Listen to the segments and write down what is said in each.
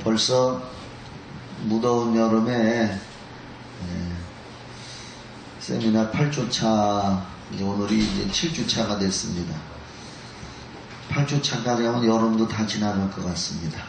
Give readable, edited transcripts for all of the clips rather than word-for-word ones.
벌써 무더운 여름에 세미나 8주차, 오늘이 이제 7주차가 됐습니다. 8주차까지 하면 여름도 다 지나갈 것 같습니다.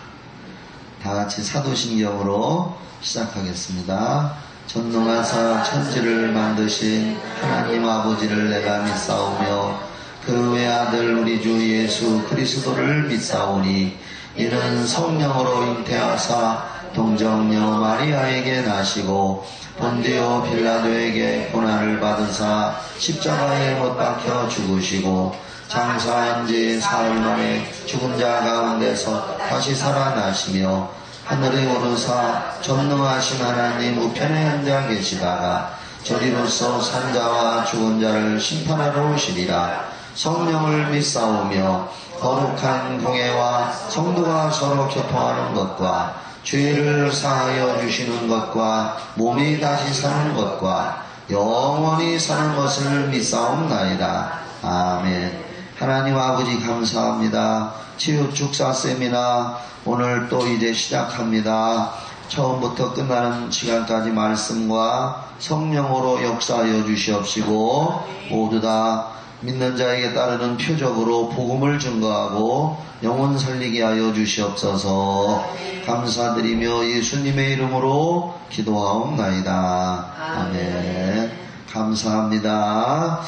다 같이 사도신경으로 시작하겠습니다. 전능하사 천지를 만드신 하나님 아버지를 내가 믿사오며 그 외아들 우리 주 예수 그리스도를 믿사오니 이는 성령으로 잉태하사 동정녀 마리아에게 나시고 본디오 빌라도에게 고난을 받으사 십자가에 못 박혀 죽으시고 장사한 지 사흘 만에 죽은 자 가운데서 다시 살아나시며 하늘에 오르사 전능하신 하나님 우편에 앉아 계시다가 저리로서 산자와 죽은 자를 심판하러 오시리라. 성령을 믿사오며 거룩한 공예와 성도가 서로 교통하는 것과 죄를 사하여 주시는 것과 몸이 다시 사는 것과 영원히 사는 것을 믿사옵나이다. 아멘. 하나님 아버지 감사합니다. 치유 축사 세미나 오늘 또 이제 시작합니다. 처음부터 끝나는 시간까지 말씀과 성령으로 역사하여 주시옵시고 모두 다 믿는 자에게 따르는 표적으로 복음을 증거하고 영혼 살리게 하여 주시옵소서. 감사드리며 예수님의 이름으로 기도하옵나이다. 아멘. 감사합니다.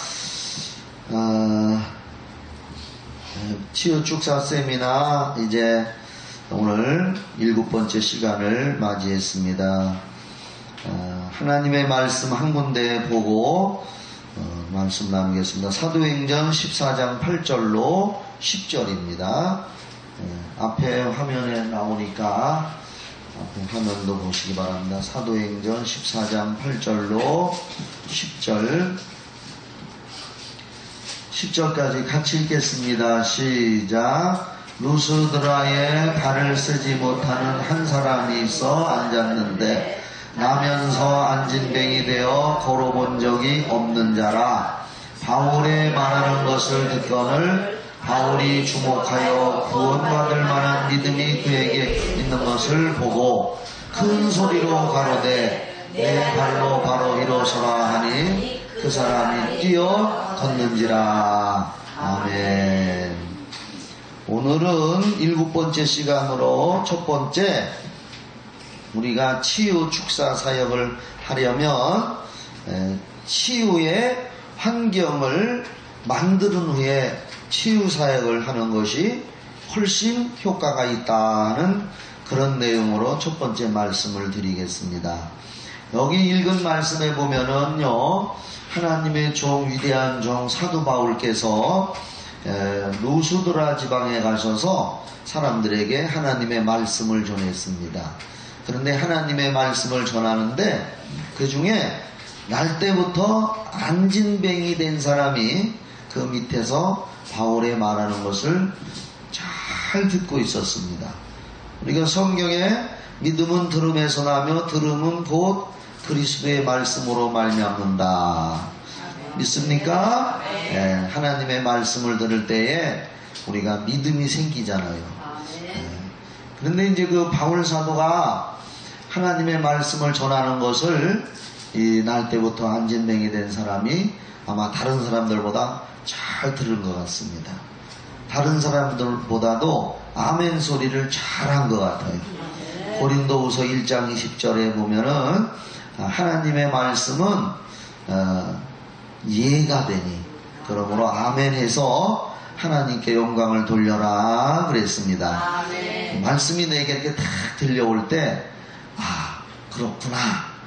치유 축사 세미나 이제 오늘 7번째 시간을 맞이했습니다. 하나님의 말씀 한 군데 보고 말씀 나누겠습니다. 사도행전 14장 8절로 10절입니다. 앞에 화면에 나오니까 앞에 화면도 보시기 바랍니다. 사도행전 14장 8절로 10절 10절까지 같이 읽겠습니다. 시작. 루스드라에 발을 쓰지 못하는 한 사람이 있어 앉았는데 나면서 안진뱅이 되어 걸어본 적이 없는 자라. 바울의 말하는 것을 듣거늘 바울이 주목하여 구원받을 만한 믿음이 그에게 있는 것을 보고 큰 소리로 가로되 내 발로 바로 일어서라 하니 그 사람이 뛰어 걷는지라. 아멘. 오늘은 7번째 시간으로 첫 번째 우리가 치유 축사 사역을 하려면 치유의 환경을 만든 후에 치유 사역을 하는 것이 훨씬 효과가 있다는 그런 내용으로 첫 번째 말씀을 드리겠습니다. 여기 읽은 말씀에 보면은요, 하나님의 종, 위대한 종 사도 바울께서 루스드라 지방에 가셔서 사람들에게 하나님의 말씀을 전했습니다. 그런데 하나님의 말씀을 전하는데 그 중에 날 때부터 안진뱅이 된 사람이 그 밑에서 바울의 말하는 것을 잘 듣고 있었습니다. 우리가 성경에 믿음은 들음에서 나며 들음은 곧 그리스도의 말씀으로 말미암는다. 믿습니까? 네, 하나님의 말씀을 들을 때에 우리가 믿음이 생기잖아요. 그런데 이제 그 바울 사도가 하나님의 말씀을 전하는 것을 이 날 때부터 안진뱅이 된 사람이 아마 다른 사람들보다 잘 들은 것 같습니다. 다른 사람들보다도 아멘 소리를 잘한 것 같아요. 고린도후서 1장 20절에 보면은 하나님의 말씀은 예가 되니 그러므로 아멘 해서 하나님께 영광을 돌려라 그랬습니다. 아멘. 말씀이 내게 이렇게 탁 들려올 때 그렇구나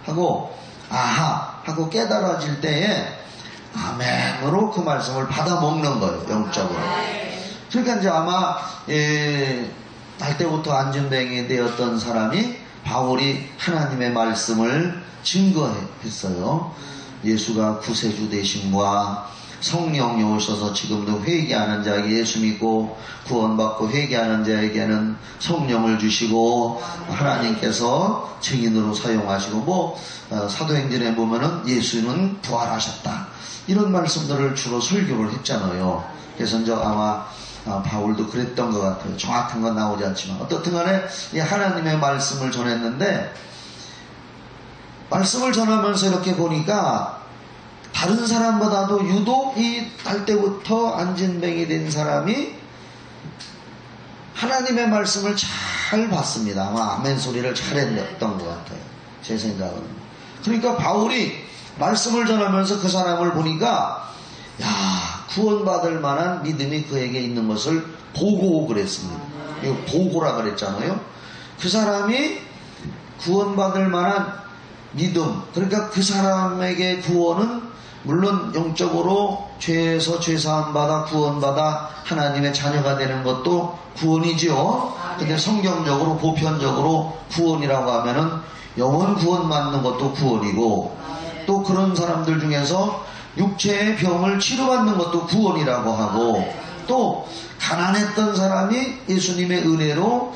하고 아하 하고 깨달아질 때에 아멘으로 그 말씀을 받아 먹는 거예요. 영적으로. 그러니까 이제 아마 날 때부터 안진뱅이 되었던 사람이 바울이 하나님의 말씀을 증거했어요. 예수가 구세주 되심과 성령이 오셔서 지금도 회개하는 자에게 예수 믿고 구원받고 회개하는 자에게는 성령을 주시고 하나님께서 증인으로 사용하시고 사도행전에 보면은 예수는 부활하셨다 이런 말씀들을 주로 설교를 했잖아요. 그래서 이제 아마 바울도 그랬던 것 같아요. 정확한 건 나오지 않지만 어떻든 간에 이 하나님의 말씀을 전했는데, 말씀을 전하면서 이렇게 보니까 다른 사람보다도 유독 이 날 때부터 안진뱅이 된 사람이 하나님의 말씀을 잘 봤습니다. 아마 아멘 소리를 잘 했던 것 같아요. 제 생각은. 그러니까 바울이 말씀을 전하면서 그 사람을 보니까 구원받을 만한 믿음이 그에게 있는 것을 보고 그랬습니다. 이거 보고라 그랬잖아요. 그 사람이 구원받을 만한 믿음, 그러니까 그 사람에게 구원은 물론 영적으로 죄에서 죄사함 받아 구원받아 하나님의 자녀가 되는 것도 구원이지요. 근데 성경적으로 보편적으로 구원이라고 하면은 영원 구원받는 것도 구원이고, 또 그런 사람들 중에서 육체의 병을 치료받는 것도 구원이라고 하고, 또 가난했던 사람이 예수님의 은혜로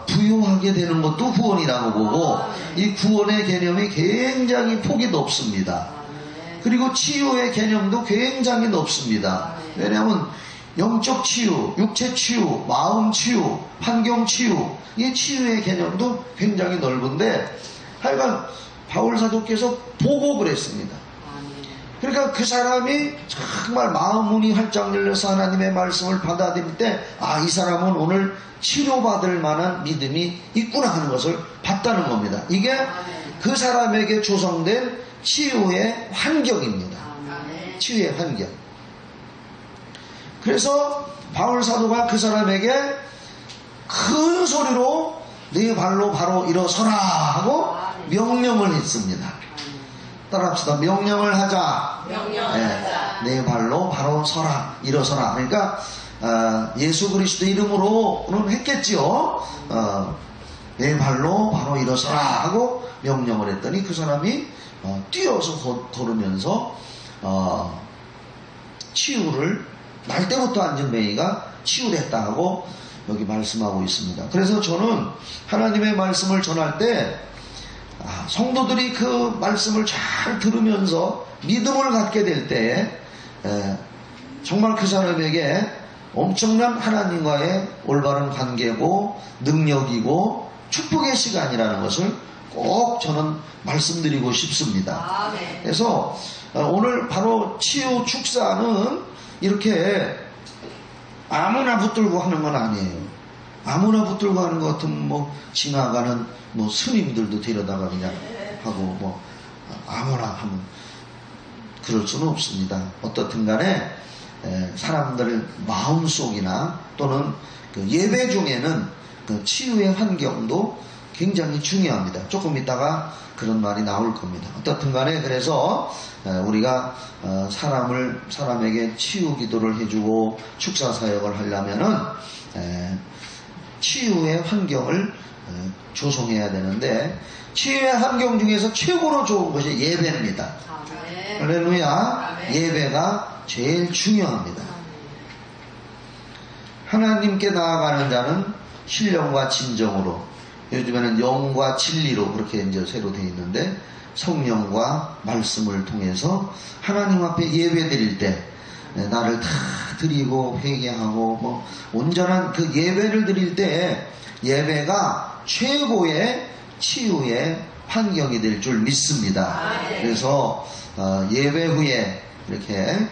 부유하게 되는 것도 구원이라고 보고, 이 구원의 개념이 굉장히 폭이 높습니다. 그리고 치유의 개념도 굉장히 높습니다. 왜냐하면 영적 치유, 육체 치유, 마음 치유, 환경 치유, 이 치유의 개념도 굉장히 넓은데, 하여간 바울 사도께서 보고 그랬습니다. 그러니까 그 사람이 정말 마음 문이 활짝 열려서 하나님의 말씀을 받아들일 때, 이 사람은 오늘 치료받을 만한 믿음이 있구나 하는 것을 봤다는 겁니다. 이게 그 사람에게 조성된 치유의 환경입니다. 치유의 환경. 그래서 바울 사도가 그 사람에게 큰 소리로 네 발로 바로 일어서라 하고 명령을 했습니다. 따라합시다. 명령을 하자. 네 발로 바로 서라, 일어서라. 그러니까 예수 그리스도 이름으로는 했겠지요. 네 발로 바로 일어서라 하고 명령을 했더니 그 사람이 뛰어서 걸으면서 치유를, 날 때부터 안진뱅이가 치유를 했다 하고 여기 말씀하고 있습니다. 그래서 저는 하나님의 말씀을 전할 때 성도들이 그 말씀을 잘 들으면서 믿음을 갖게 될 때 정말 그 사람에게 엄청난 하나님과의 올바른 관계고 능력이고 축복의 시간이라는 것을 꼭 저는 말씀드리고 싶습니다. 그래서 오늘 바로 치유 축사는 이렇게 아무나 붙들고 하는 건 아니에요. 아무나 붙들고 하는 것 같으면 지나가는 스님들도 데려다가 그냥 하고 아무나 하면 그럴 수는 없습니다. 어떻든 간에 사람들 마음속이나 또는 그 예배 중에는 그 치유의 환경도 굉장히 중요합니다. 조금 있다가 그런 말이 나올 겁니다. 어떻든 간에 그래서 우리가 사람에게 치유 기도를 해주고 축사 사역을 하려면은 치유의 환경을 조성해야 되는데, 치유의 환경 중에서 최고로 좋은 것이 예배입니다. 할렐루야. 예배가 제일 중요합니다. 하나님께 나아가는 자는 신령과 진정으로, 요즘에는 영과 진리로 그렇게 이제 새로 되어 있는데, 성령과 말씀을 통해서 하나님 앞에 예배 드릴 때 나를 다 드리고 회개하고 온전한 그 예배를 드릴 때 예배가 최고의 치유의 환경이 될 줄 믿습니다. 그래서 예배 후에 이렇게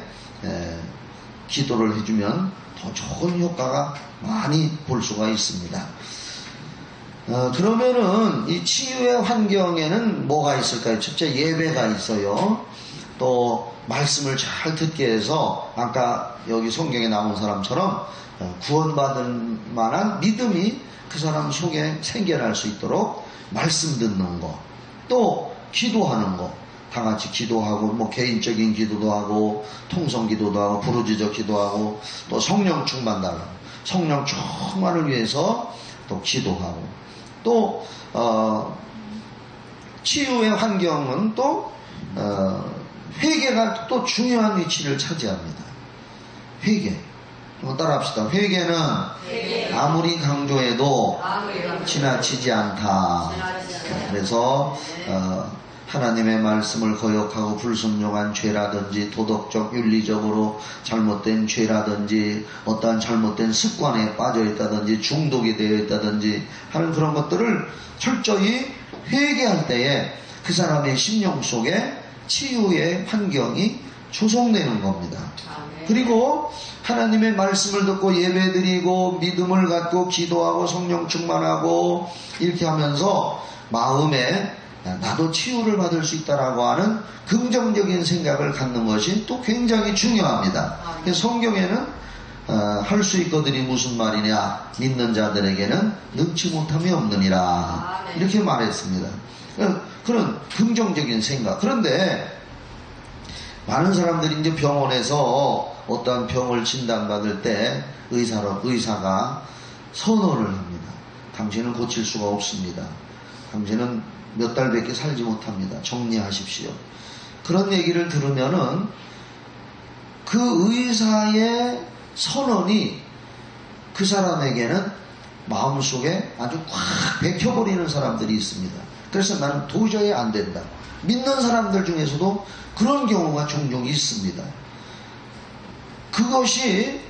기도를 해주면 더 좋은 효과가 많이 볼 수가 있습니다. 그러면은 이 치유의 환경에는 뭐가 있을까요? 첫째, 예배가 있어요. 또 말씀을 잘 듣게 해서 아까 여기 성경에 나온 사람처럼 구원받을 만한 믿음이 그 사람 속에 생겨날 수 있도록 말씀 듣는 거, 또 기도하는 거, 다 같이 기도하고 개인적인 기도도 하고 통성 기도도 하고 부르짖어 기도하고, 또 성령 충만 달라고 성령 충만을 위해서 또 기도하고, 또 치유의 환경은 또 회개가 또 중요한 위치를 차지합니다. 회개. 따라합시다. 회개는 아무리 강조해도 지나치지 않다. 그래서 하나님의 말씀을 거역하고 불순종한 죄라든지 도덕적 윤리적으로 잘못된 죄라든지 어떠한 잘못된 습관에 빠져 있다든지 중독이 되어 있다든지 하는 그런 것들을 철저히 회개할 때에 그 사람의 심령 속에 치유의 환경이 조성되는 겁니다. 그리고 하나님의 말씀을 듣고 예배드리고 믿음을 갖고 기도하고 성령 충만하고 이렇게 하면서 마음에 나도 치유를 받을 수 있다라고 하는 긍정적인 생각을 갖는 것이 또 굉장히 중요합니다. 성경에는 할 수 있거든이 무슨 말이냐, 믿는 자들에게는 능치 못함이 없느니라 이렇게 말했습니다. 그런 긍정적인 생각. 그런데 많은 사람들이 이제 병원에서 어떠한 병을 진단받을 때 의사가 선언을 합니다. 당신은 고칠 수가 없습니다. 당신은 몇 달밖에 살지 못합니다. 정리하십시오. 그런 얘기를 들으면은 그 의사의 선언이 그 사람에게는 마음속에 아주 꽉 박혀버리는 사람들이 있습니다. 그래서 나는 도저히 안 된다. 믿는 사람들 중에서도 그런 경우가 종종 있습니다. 그것이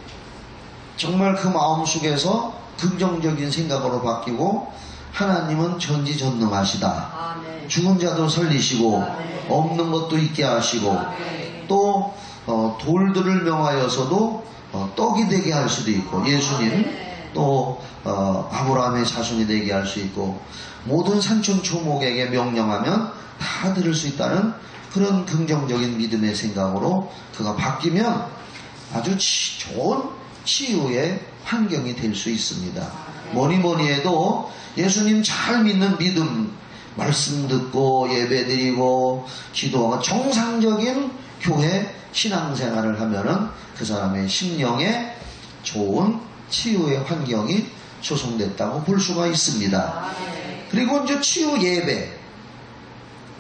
정말 그 마음속에서 긍정적인 생각으로 바뀌고 하나님은 전지전능하시다. 죽은 자도 살리시고 없는 것도 있게 하시고 또 돌들을 명하여서도 떡이 되게 할 수도 있고 예수님 또 아브라함의 자손이 되게 할 수 있고 모든 산천 초목에게 명령하면 다 들을 수 있다는 그런 긍정적인 믿음의 생각으로 그가 바뀌면 아주 좋은 치유의 환경이 될 수 있습니다. 뭐니 해도 예수님 잘 믿는 믿음, 말씀 듣고 예배드리고 기도하고 정상적인 교회 신앙생활을 하면은 그 사람의 심령에 좋은 치유의 환경이 조성됐다고 볼 수가 있습니다. 그리고 이제 치유 예배,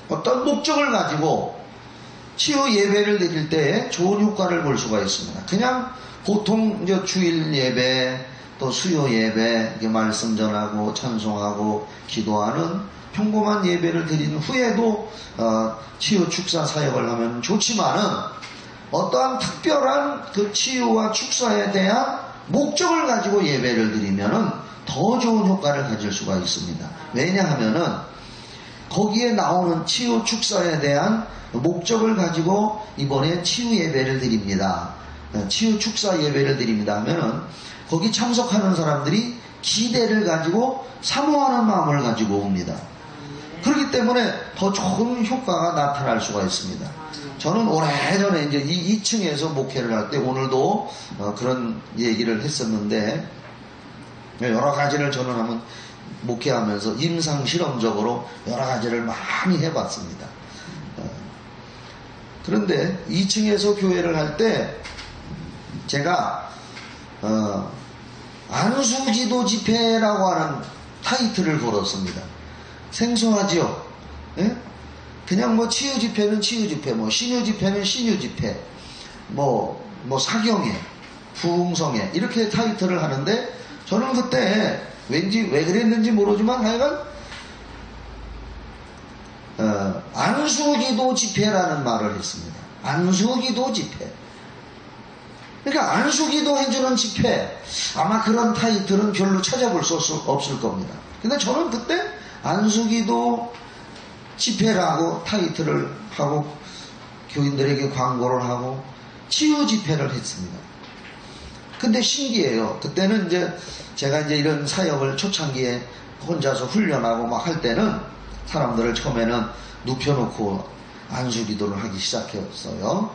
어떤 목적을 가지고 치유 예배를 드릴 때 좋은 효과를 볼 수가 있습니다. 그냥 보통 이제 주일 예배 또 수요 예배 이렇게 말씀 전하고 찬송하고 기도하는 평범한 예배를 드린 후에도 치유 축사 사역을 하면 좋지만은 어떠한 특별한 그 치유와 축사에 대한 목적을 가지고 예배를 드리면은 더 좋은 효과를 가질 수가 있습니다. 왜냐하면은 거기에 나오는 치유 축사에 대한 목적을 가지고 이번에 치유 예배를 드립니다. 치유 축사 예배를 드립니다 하면은 거기 참석하는 사람들이 기대를 가지고 사모하는 마음을 가지고 옵니다. 그렇기 때문에 더 좋은 효과가 나타날 수가 있습니다. 저는 오래전에 이제 2층에서 목회를 할 때 오늘도 그런 얘기를 했었는데 여러 가지를 저는 한번 목회하면서 임상 실험적으로 여러 가지를 많이 해봤습니다. 그런데 2층에서 교회를 할 때 제가 안수기도 집회라고 하는 타이틀을 걸었습니다. 생소하지요? 예? 그냥 뭐 치유 집회는 치유 집회, 뭐 신유 집회는 신유 집회, 뭐 사경회, 부흥성회 이렇게 타이틀을 하는데 저는 그때 왠지 왜 그랬는지 모르지만 하여간 안수기도 집회라는 말을 했습니다. 안수기도 집회. 그러니까 안수기도 해주는 집회, 아마 그런 타이틀은 별로 찾아볼 수 없을 겁니다. 근데 저는 그때 안수기도 집회라고 타이틀을 하고 교인들에게 광고를 하고 치유 집회를 했습니다. 근데 신기해요. 그때는 이제 제가 이제 이런 사역을 초창기에 혼자서 훈련하고 막 할 때는 사람들을 처음에는 눕혀놓고 안수기도를 하기 시작했어요.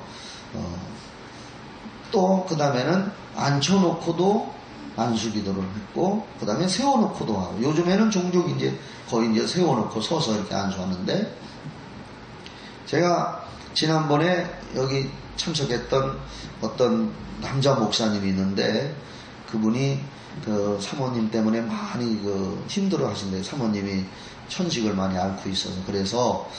또 그 다음에는 앉혀놓고도 안수기도를 했고 그 다음에 세워놓고도 하고 요즘에는 종종 이제 거의 이제 세워놓고 서서 이렇게 안수하는데 제가 지난번에 여기 참석했던 어떤 남자 목사님이 있는데 그분이 그 사모님 때문에 많이 그 힘들어 하신대요. 사모님이 천식을 많이 앓고 있어서 그래서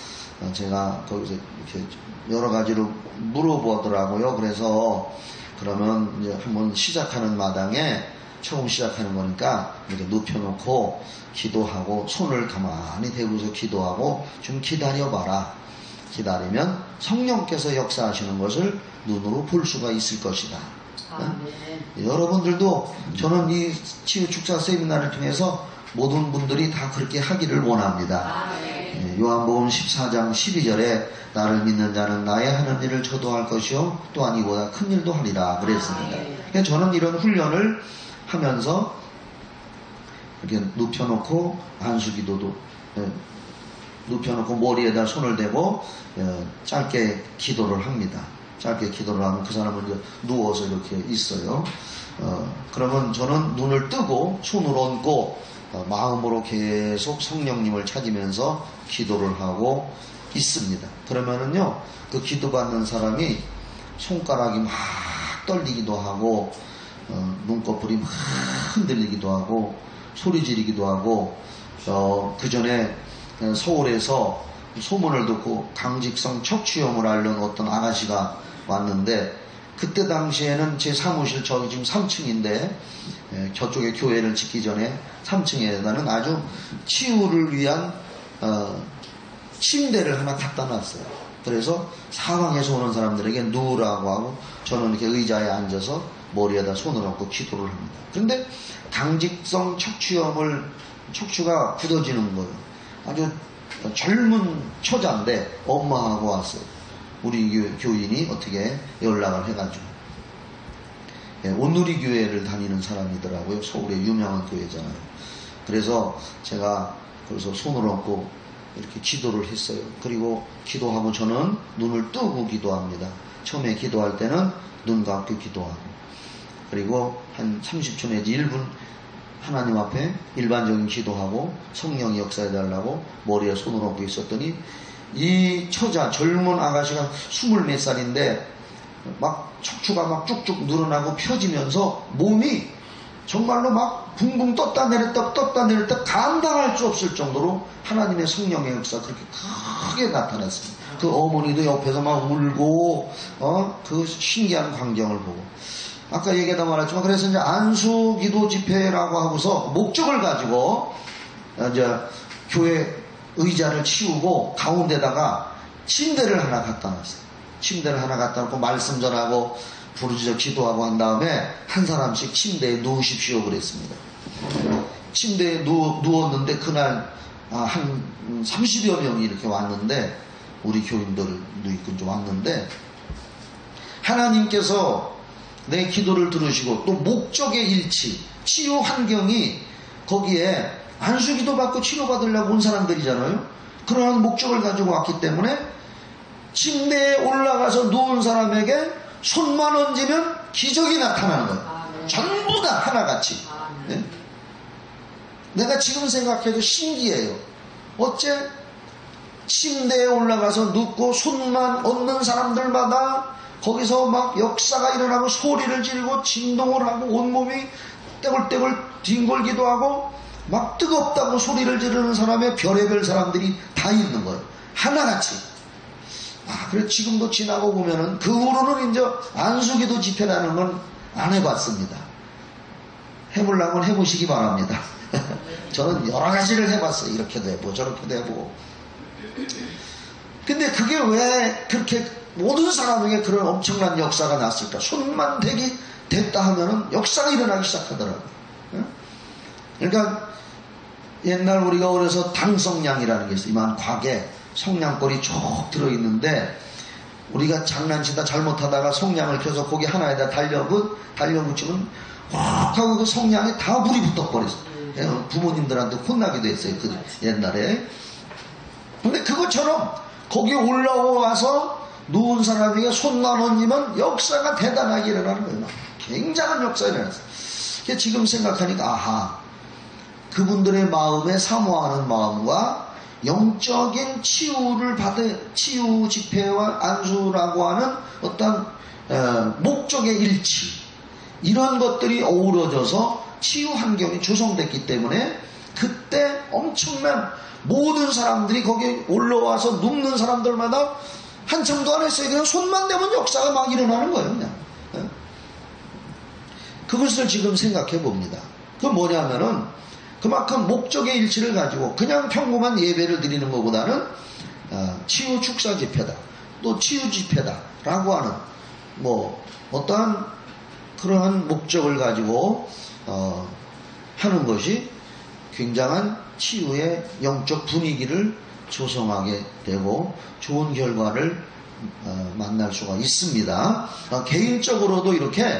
제가 거기서 이렇게 여러 가지로 물어보더라고요. 그래서 그러면 이제 한번 시작하는 마당에 처음 시작하는 거니까 이렇게 눕혀놓고 기도하고 손을 가만히 대고서 기도하고 좀 기다려봐라. 기다리면 성령께서 역사하시는 것을 눈으로 볼 수가 있을 것이다. 네? 여러분들도 저는 이 치유 축사 세미나를 통해서 모든 분들이 다 그렇게 하기를 원합니다. 요한복음 14장 12절에 나를 믿는 자는 나의 하는 일을 저도 할 것이요 또한 이보다 큰 일도 하리라 그랬습니다. 그러니까 저는 이런 훈련을 하면서 이렇게 눕혀놓고 안수기도도 눕혀놓고 머리에다 손을 대고 짧게 기도를 합니다. 짧게 기도를 하면 그 사람은 이제 누워서 이렇게 있어요. 그러면 저는 눈을 뜨고 손을 얹고 마음으로 계속 성령님을 찾으면서 기도를 하고 있습니다. 그러면은요, 그 기도받는 사람이 손가락이 막 떨리기도 하고, 눈꺼풀이 막 흔들리기도 하고, 소리 지르기도 하고, 그 전에 서울에서 소문을 듣고 강직성 척추염을 앓는 어떤 아가씨가 왔는데, 그때 당시에는 제 사무실 저기 지금 3층인데 저쪽에 교회를 짓기 전에 3층에다는 아주 치유를 위한 침대를 하나 갖다 놨어요. 그래서 사방에서 오는 사람들에게 누우라고 하고 저는 이렇게 의자에 앉아서 머리에다 손을 얹고 기도를 합니다. 그런데 강직성 척추가 굳어지는 거예요. 아주 젊은 처자인데 엄마하고 왔어요. 우리 교인이 어떻게 연락을 해가지고 온누리 교회를 다니는 사람이더라고요. 서울의 유명한 교회잖아요. 그래서 제가 거기서 손을 얹고 이렇게 기도를 했어요. 그리고 기도하고 저는 눈을 뜨고 기도합니다. 처음에 기도할 때는 눈 감고 기도하고 그리고 한 30초 내지 1분 하나님 앞에 일반적인 기도하고 성령이 역사해달라고 머리에 손을 얹고 있었더니 이 처자 젊은 아가씨가 20몇 살인데 막 척추가 막 쭉쭉 늘어나고 펴지면서 몸이 정말로 막 붕붕 떴다 내렸다 감당할 수 없을 정도로 하나님의 성령의 역사가 그렇게 크게 나타났습니다. 그 어머니도 옆에서 막 울고 그 신기한 광경을 보고 아까 얘기하다 말했지만 그래서 이제 안수기도 집회라고 하고서 목적을 가지고 이제 교회 의자를 치우고 가운데다가 침대를 하나 갖다 놨어요. 침대를 하나 갖다 놓고 말씀 전하고 부르짖어 기도하고 한 다음에 한 사람씩 침대에 누우십시오 그랬습니다. 침대에 누웠는데 그날 한 30여 명이 이렇게 왔는데 우리 교인들도 있고 좀 왔는데 하나님께서 내 기도를 들으시고 또 목적의 일치 치유 환경이 거기에 안수기도 받고 치료받으려고 온 사람들이잖아요. 그러한 목적을 가지고 왔기 때문에 침대에 올라가서 누운 사람에게 손만 얹으면 기적이 나타나는 거예요. 전부 다 하나같이. 네? 내가 지금 생각해도 신기해요. 어째 침대에 올라가서 눕고 손만 얹는 사람들마다 거기서 막 역사가 일어나고 소리를 지르고 진동을 하고 온몸이 떼굴떼굴 뒹굴기도 하고 막 뜨겁다고 소리를 지르는 사람의 별의별 사람들이 다 있는 거예요. 하나같이. 그래 지금도 지나고 보면은 그 후로는 이제 안수기도 집회라는 건 안 해봤습니다. 해보려면 해보시기 바랍니다. 저는 여러 가지를 해봤어요. 이렇게도 해보고 저렇게도 해보고. 근데 그게 왜 그렇게 모든 사람에게 그런 엄청난 역사가 났을까? 손만 대기 됐다 하면은 역사가 일어나기 시작하더라고요. 그러니까 옛날 우리가 어려서 당성냥이라는 게 있어요. 이만 곽에 성냥벌이 쭉 들어있는데 우리가 장난치다 잘못하다가 성냥을 펴서 거기 하나에다 달려붙이면 확 하고 그 성냥에 다 불이 붙어버렸어요. 부모님들한테 혼나기도 했어요. 그 옛날에. 근데 그것처럼 거기에 올라와서 누운 사람에게 손만 얹으면 역사가 대단하게 일어나는 거예요. 굉장한 역사가 일어났어요. 지금 생각하니까 그분들의 마음에 사모하는 마음과 영적인 치유를 치유 집회와 안수라고 하는 어떤 목적의 일치 이런 것들이 어우러져서 치유 환경이 조성됐기 때문에 그때 엄청난 모든 사람들이 거기에 올라와서 눕는 사람들마다 한참도 안 했어요. 그냥 손만 대면 역사가 막 일어나는 거예요. 그냥. 그것을 지금 생각해 봅니다. 그건 뭐냐면은 그만큼 목적의 일치를 가지고 그냥 평범한 예배를 드리는 것보다는 치유 축사 집회다, 또 치유 집회다 라고 하는 뭐 어떠한 그러한 목적을 가지고 하는 것이 굉장한 치유의 영적 분위기를 조성하게 되고 좋은 결과를 만날 수가 있습니다. 개인적으로도 이렇게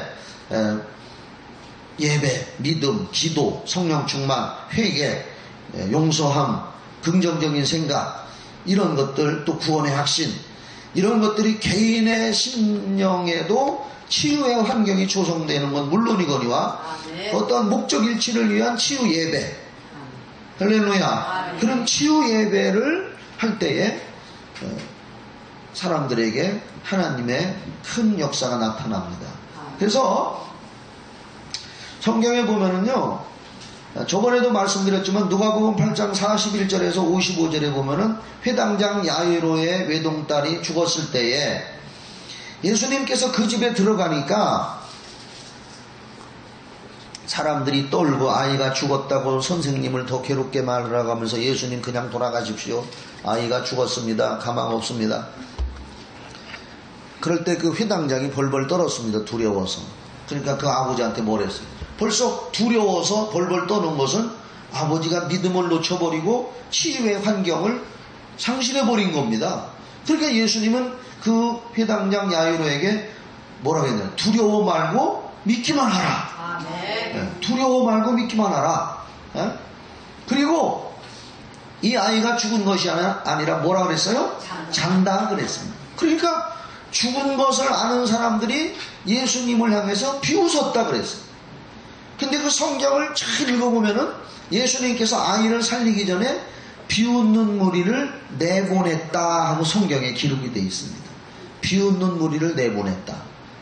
예배, 믿음, 기도, 성령 충만, 회개, 용서함, 긍정적인 생각, 이런 것들, 또 구원의 확신, 이런 것들이 개인의 심령에도 치유의 환경이 조성되는 건 물론이거니와 어떠한 목적 일치를 위한 치유 예배, 할렐루야, 그런 치유 예배를 할 때에 사람들에게 하나님의 큰 역사가 나타납니다. 그래서 성경에 보면은요, 저번에도 말씀드렸지만 누가복음 8장 41절에서 55절에 보면은 회당장 야이로의 외동딸이 죽었을 때에 예수님께서 그 집에 들어가니까 사람들이 떨고 아이가 죽었다고 선생님을 더 괴롭게 말하라고 하면서 예수님 그냥 돌아가십시오. 아이가 죽었습니다. 가망 없습니다. 그럴 때 그 회당장이 벌벌 떨었습니다. 두려워서. 그러니까 그 아버지한테 뭐랬어요? 벌써 두려워서 벌벌 떠는 것은 아버지가 믿음을 놓쳐버리고 치유의 환경을 상실해버린 겁니다. 그러니까 예수님은 그 회당장 야이로에게 뭐라고 했나요? 두려워 말고 믿기만 하라. 네. 두려워 말고 믿기만 하라. 네? 그리고 이 아이가 죽은 것이 아니라 뭐라 그랬어요? 잔다 그랬습니다. 그러니까 죽은 것을 아는 사람들이 예수님을 향해서 비웃었다 그랬어요. 근데 그 성경을 잘 읽어보면은 예수님께서 아이를 살리기 전에 비웃는 무리를 내보냈다 하고 성경에 기록이 되어 있습니다. 비웃는 무리를 내보냈다.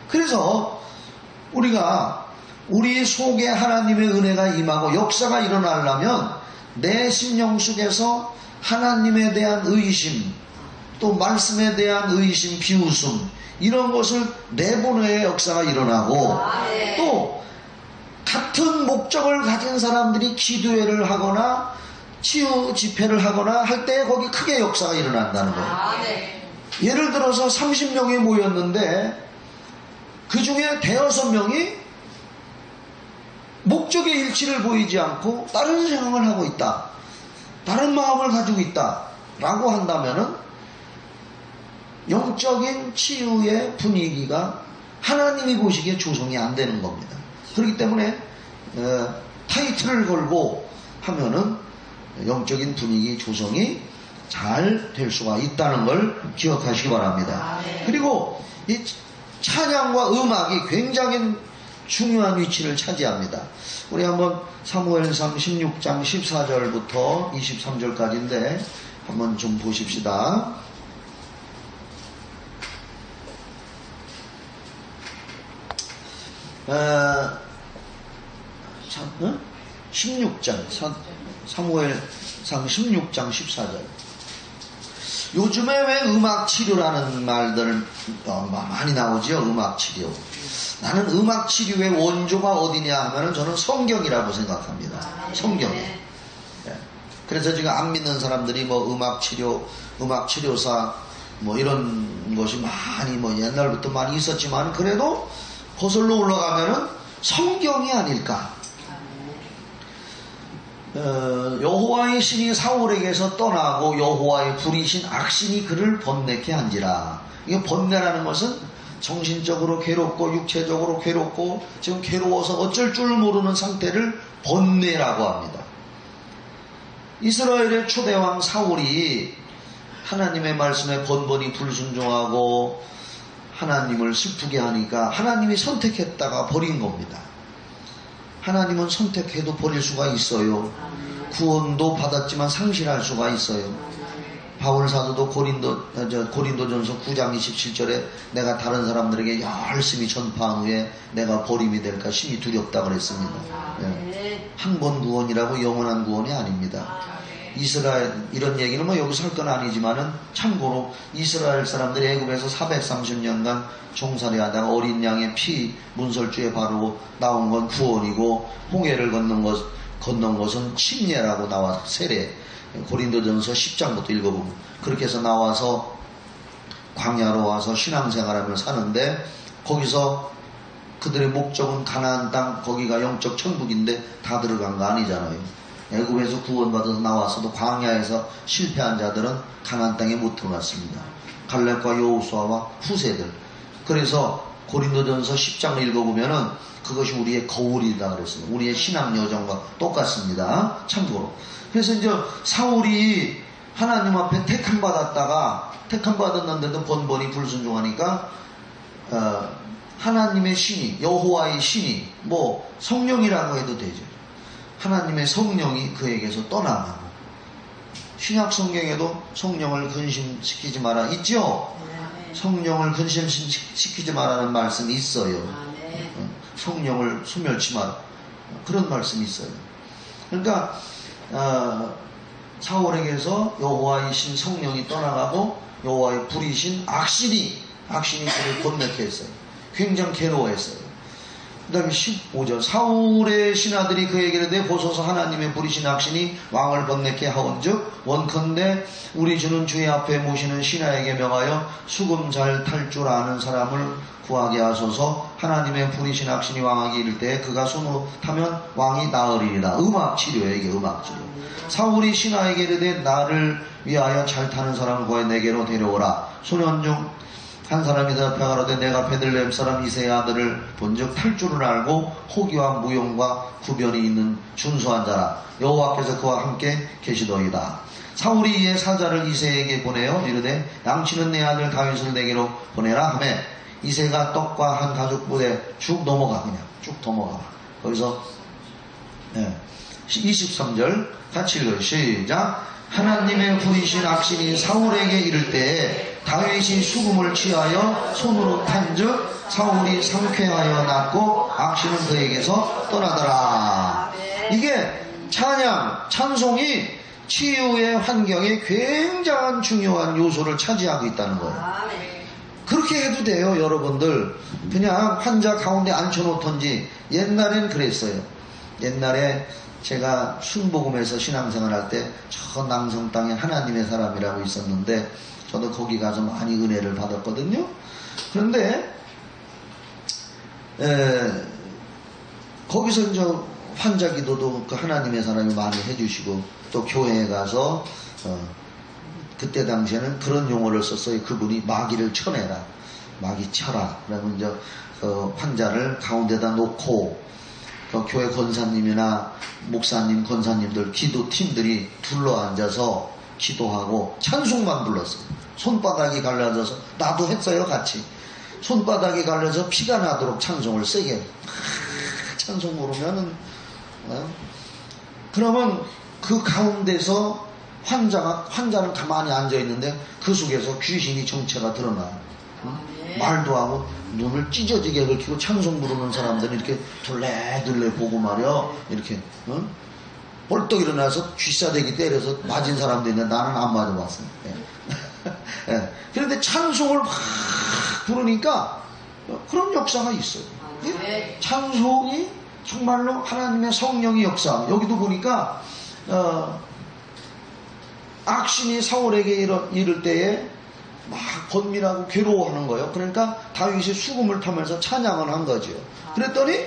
그래서 우리가 우리 속에 하나님의 은혜가 임하고 역사가 일어나려면 내 심령 속에서 하나님에 대한 의심, 또 말씀에 대한 의심, 비웃음, 이런 것을 내보내야 역사가 일어나고, 또 같은 목적을 가진 사람들이 기도회를 하거나 치유 집회를 하거나 할 때 거기 크게 역사가 일어난다는 거예요. 예를 들어서 30명이 모였는데 그 중에 대여섯 명이 목적의 일치를 보이지 않고 다른 생각을 하고 있다, 다른 마음을 가지고 있다 라고 한다면은 영적인 치유의 분위기가 하나님이 보시기에 조성이 안 되는 겁니다. 그렇기 때문에 타이틀을 걸고 하면은 영적인 분위기 조성이 잘 될 수가 있다는 걸 기억하시기 바랍니다. 그리고 이 찬양과 음악이 굉장히 중요한 위치를 차지합니다. 우리 한번 사무엘상 16장 14절부터 23절까지인데 한번 좀 보십시다. 16장 사무엘상 16장 14절. 요즘에 왜 음악치료라는 말들 많이 나오죠. 음악치료. 나는 음악치료의 원조가 어디냐 하면 저는 성경이라고 생각합니다. 성경. 그래서 지금 안 믿는 사람들이 뭐 음악치료, 음악치료사 뭐 이런 것이 많이 뭐 옛날부터 많이 있었지만 그래도 거슬러 올라가면은 성경이 아닐까. 여호와의 신이 사울에게서 떠나고 여호와의 불이신 악신이 그를 번뇌케 한지라. 이게 번뇌라는 것은 정신적으로 괴롭고 육체적으로 괴롭고 지금 괴로워서 어쩔 줄 모르는 상태를 번뇌라고 합니다. 이스라엘의 초대왕 사울이 하나님의 말씀에 번번이 불순종하고 하나님을 슬프게 하니까 하나님이 선택했다가 버린 겁니다. 하나님은 선택해도 버릴 수가 있어요. 구원도 받았지만 상실할 수가 있어요. 바울 사도도 고린도전서 9장 27절에 내가 다른 사람들에게 열심히 전파한 후에 내가 버림이 될까 심히 두렵다 그랬습니다. 한 번 구원이라고 영원한 구원이 아닙니다. 이스라엘 이런 얘기는 뭐 여기서 할 건 아니지만은 참고로 이스라엘 사람들이 애굽에서 430년간 종살이 하다가 어린 양의 피 문설주에 바르고 나온 건 구원이고 홍해를 건넌 것은 침례라고 나와 세례. 고린도전서 10장부터 읽어보면 그렇게 해서 나와서 광야로 와서 신앙생활하며 사는데 거기서 그들의 목적은 가나안 땅, 거기가 영적 천국인데 다 들어간 거 아니잖아요. 애굽에서 구원받아서 나와서도 광야에서 실패한 자들은 가나안 땅에 못 들어갔습니다. 갈렙과 여호수아와 후세들. 그래서 고린도전서 10장을 읽어보면은 그것이 우리의 거울이다 그랬어요. 우리의 신앙 여정과 똑같습니다. 참고로. 그래서 이제 사울이 하나님 앞에 택함 받았는데도 번번이 불순종하니까 하나님의 신이, 여호와의 신이, 뭐 성령이라고 해도 되죠. 하나님의 성령이 그에게서 떠나가고, 신약 성경에도 성령을 근심시키지 마라 있죠? 성령을 근심시키지 마라는 말씀이 있어요. 성령을 소멸치 마라, 그런 말씀이 있어요. 그러니까 사울에게서 여호와의 신 성령이 떠나가고 여호와의 불이신 악신이 그를 번뇌케 했어요. 굉장히 괴로워했어요. 그 다음에 15절 사울의 신하들이 그에게 이르되 보소서 하나님의 부리신 악신이 왕을 번뇌케 하온즉 원컨대 우리 주는 주의 앞에 모시는 신하에게 명하여 수금 잘 탈 줄 아는 사람을 구하게 하소서. 하나님의 부리신 악신이 왕에게 이를 때 그가 손으로 타면 왕이 나으리이다. 음악치료예요. 이게 음악치료. 사울이 신하에게 이르되 나를 위하여 잘 타는 사람을 구하여 내게로 데려오라. 소년 중 한 사람이 대답해 가로되 내가 베들레헴 사람 이새의 아들을 본즉 탈 줄을 알고 호기와 무용과 구변이 있는 준수한 자라. 여호와께서 그와 함께 계시더이다. 사울이 이에 사자를 이새에게 보내어 이르되 양치는 내 아들 다윗을 내게로 보내라 하매 이새가 떡과 한 가죽 부대 쭉 넘어가. 그냥 쭉 넘어가. 거기서 23절 같이 읽어요. 시작. 하나님의 부리신 악신이 사울에게 이를 때에 다윗이 수금을 취하여 손으로 탄즉 사울이 상쾌하여 낫고 악신은 그에게서 떠나더라. 이게 찬송이 치유의 환경에 굉장한 중요한 요소를 차지하고 있다는 거예요. 그렇게 해도 돼요. 여러분들 그냥 환자 가운데 앉혀놓던지. 옛날엔 그랬어요. 옛날에 제가 순복음에서 신앙생활 할 때 저 남성 땅에 하나님의 사람이라고 있었는데 저도 거기 가서 많이 은혜를 받았거든요. 그런데 거기서 이제 환자 기도도 그 하나님의 사람이 많이 해주시고 또 교회에 가서 그때 당시에는 그런 용어를 썼어요. 그분이 마귀를 쳐내라. 마귀 쳐라. 그러면 이제 환자를 가운데다 놓고 교회 권사님이나 목사님, 권사님들, 기도팀들이 둘러앉아서 기도하고 찬송만 불렀어요. 손바닥이 갈라져서, 나도 했어요, 같이. 손바닥이 갈라져 피가 나도록 찬송을 세게. 찬송 부르면은, 그러면 그 가운데서 환자는 가만히 앉아있는데 그 속에서 귀신이 정체가 드러나요. 말도 하고 눈을 찢어지게 긁히고 찬송 부르는 사람들은 이렇게 둘레둘레 보고 말이야. 이렇게 벌떡 일어나서 쥐싸대기 때려서 맞은 사람도 있는데 나는 안 맞아봤어요. 예. 그런데 찬송을 막 부르니까 그런 역사가 있어요. 찬송이 정말로 하나님의 성령의 역사. 여기도 보니까 악신이 사울에게 이를 때에 막 번민하고 괴로워하는 거예요. 그러니까 다윗이 수금을 타면서 찬양을 한 거죠. 그랬더니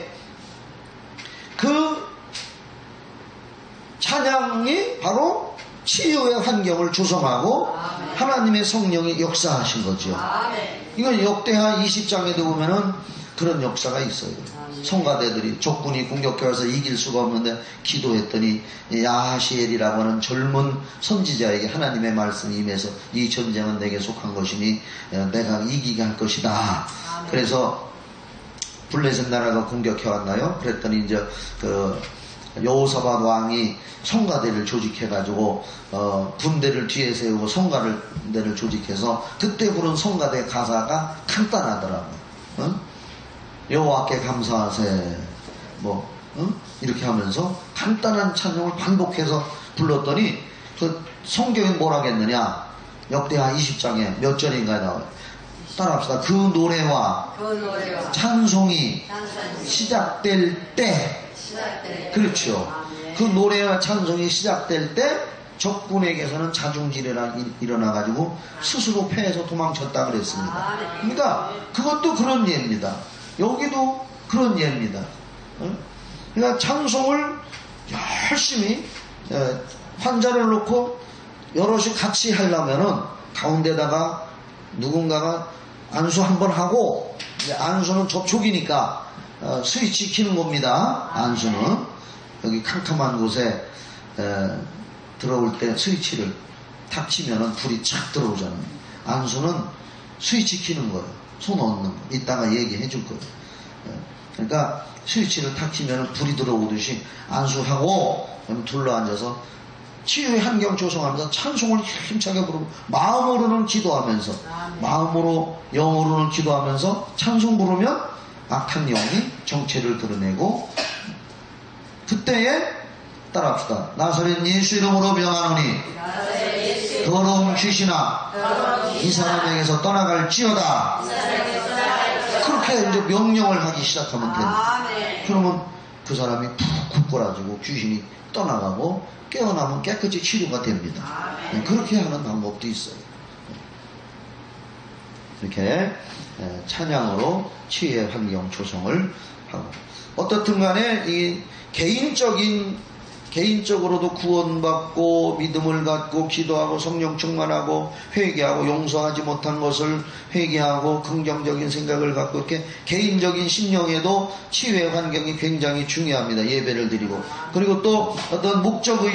그 찬양이 바로 치유의 환경을 조성하고 하나님의 성령이 역사하신 거죠. 이건 역대하 20장에도 보면은 그런 역사가 있어요. 성가대들이 적군이 공격해와서 이길 수가 없는데 기도했더니 야하시엘이라고 하는 젊은 선지자에게 하나님의 말씀이 임해서 이 전쟁은 내게 속한 것이니 내가 이기게 할 것이다. 그래서 블레셋 나라가 공격해왔나요? 그랬더니 이제 그 여호사밧 왕이 성가대를 조직해가지고 군대를 뒤에 세우고 성가대를 조직해서 그때 부른 성가대 가사가 간단하더라고요. 여호와께 감사하세 이렇게 하면서 간단한 찬송을 반복해서 불렀더니 그 성경이 뭐라겠느냐? 역대하 20장에 몇 절인가에 나와요. 따라합시다. 그 노래와 찬송이 시작될 때, 그렇죠. 그 노래와 찬송이 시작될 때 적군에게서는 자중질환이 일어나가지고 스스로 패해서 도망쳤다 그랬습니다. 그러니까 그것도 그런 예입니다. 여기도 그런 예입니다. 그러니까 찬송을 열심히 환자를 놓고 여럿이 같이 하려면은 가운데다가 누군가가 안수 한번 하고, 안수는 접촉이니까 스위치 키는 겁니다. 안수는 여기 캄캄한 곳에 들어올 때 스위치를 탁 치면은 불이 착 들어오잖아요. 안수는 스위치 키는 거예요. 손 얹는 거. 이따가 얘기해 줄 거예요. 그러니까 스위치를 탁 키면은 불이 들어오듯이 안수하고 둘러앉아서 치유의 환경 조성하면서 찬송을 힘차게 부르고, 마음으로는 기도하면서, 마음으로 영으로는 기도하면서 찬송 부르면 악한 영이 정체를 드러내고, 그때에 따라합시다. 나사렛 예수 이름으로 명하노니 더러운 귀신아 이 사람에게서 떠나갈지어다. 그렇게 이제 명령을 하기 시작하면 됩니다. 그러면 그 사람이 푹 굳고라지고 귀신이 떠나가고 깨어나면 깨끗이 치료가 됩니다. 그렇게 하는 방법도 있어요. 이렇게 찬양으로 치유의 환경 조성을 하고, 어떻든 간에 이 개인적으로도 구원받고 믿음을 갖고 기도하고 성령 충만하고 회개하고 용서하지 못한 것을 회개하고 긍정적인 생각을 갖고, 이렇게 개인적인 심령에도 치유의 환경이 굉장히 중요합니다. 예배를 드리고, 그리고 또 어떤 목적을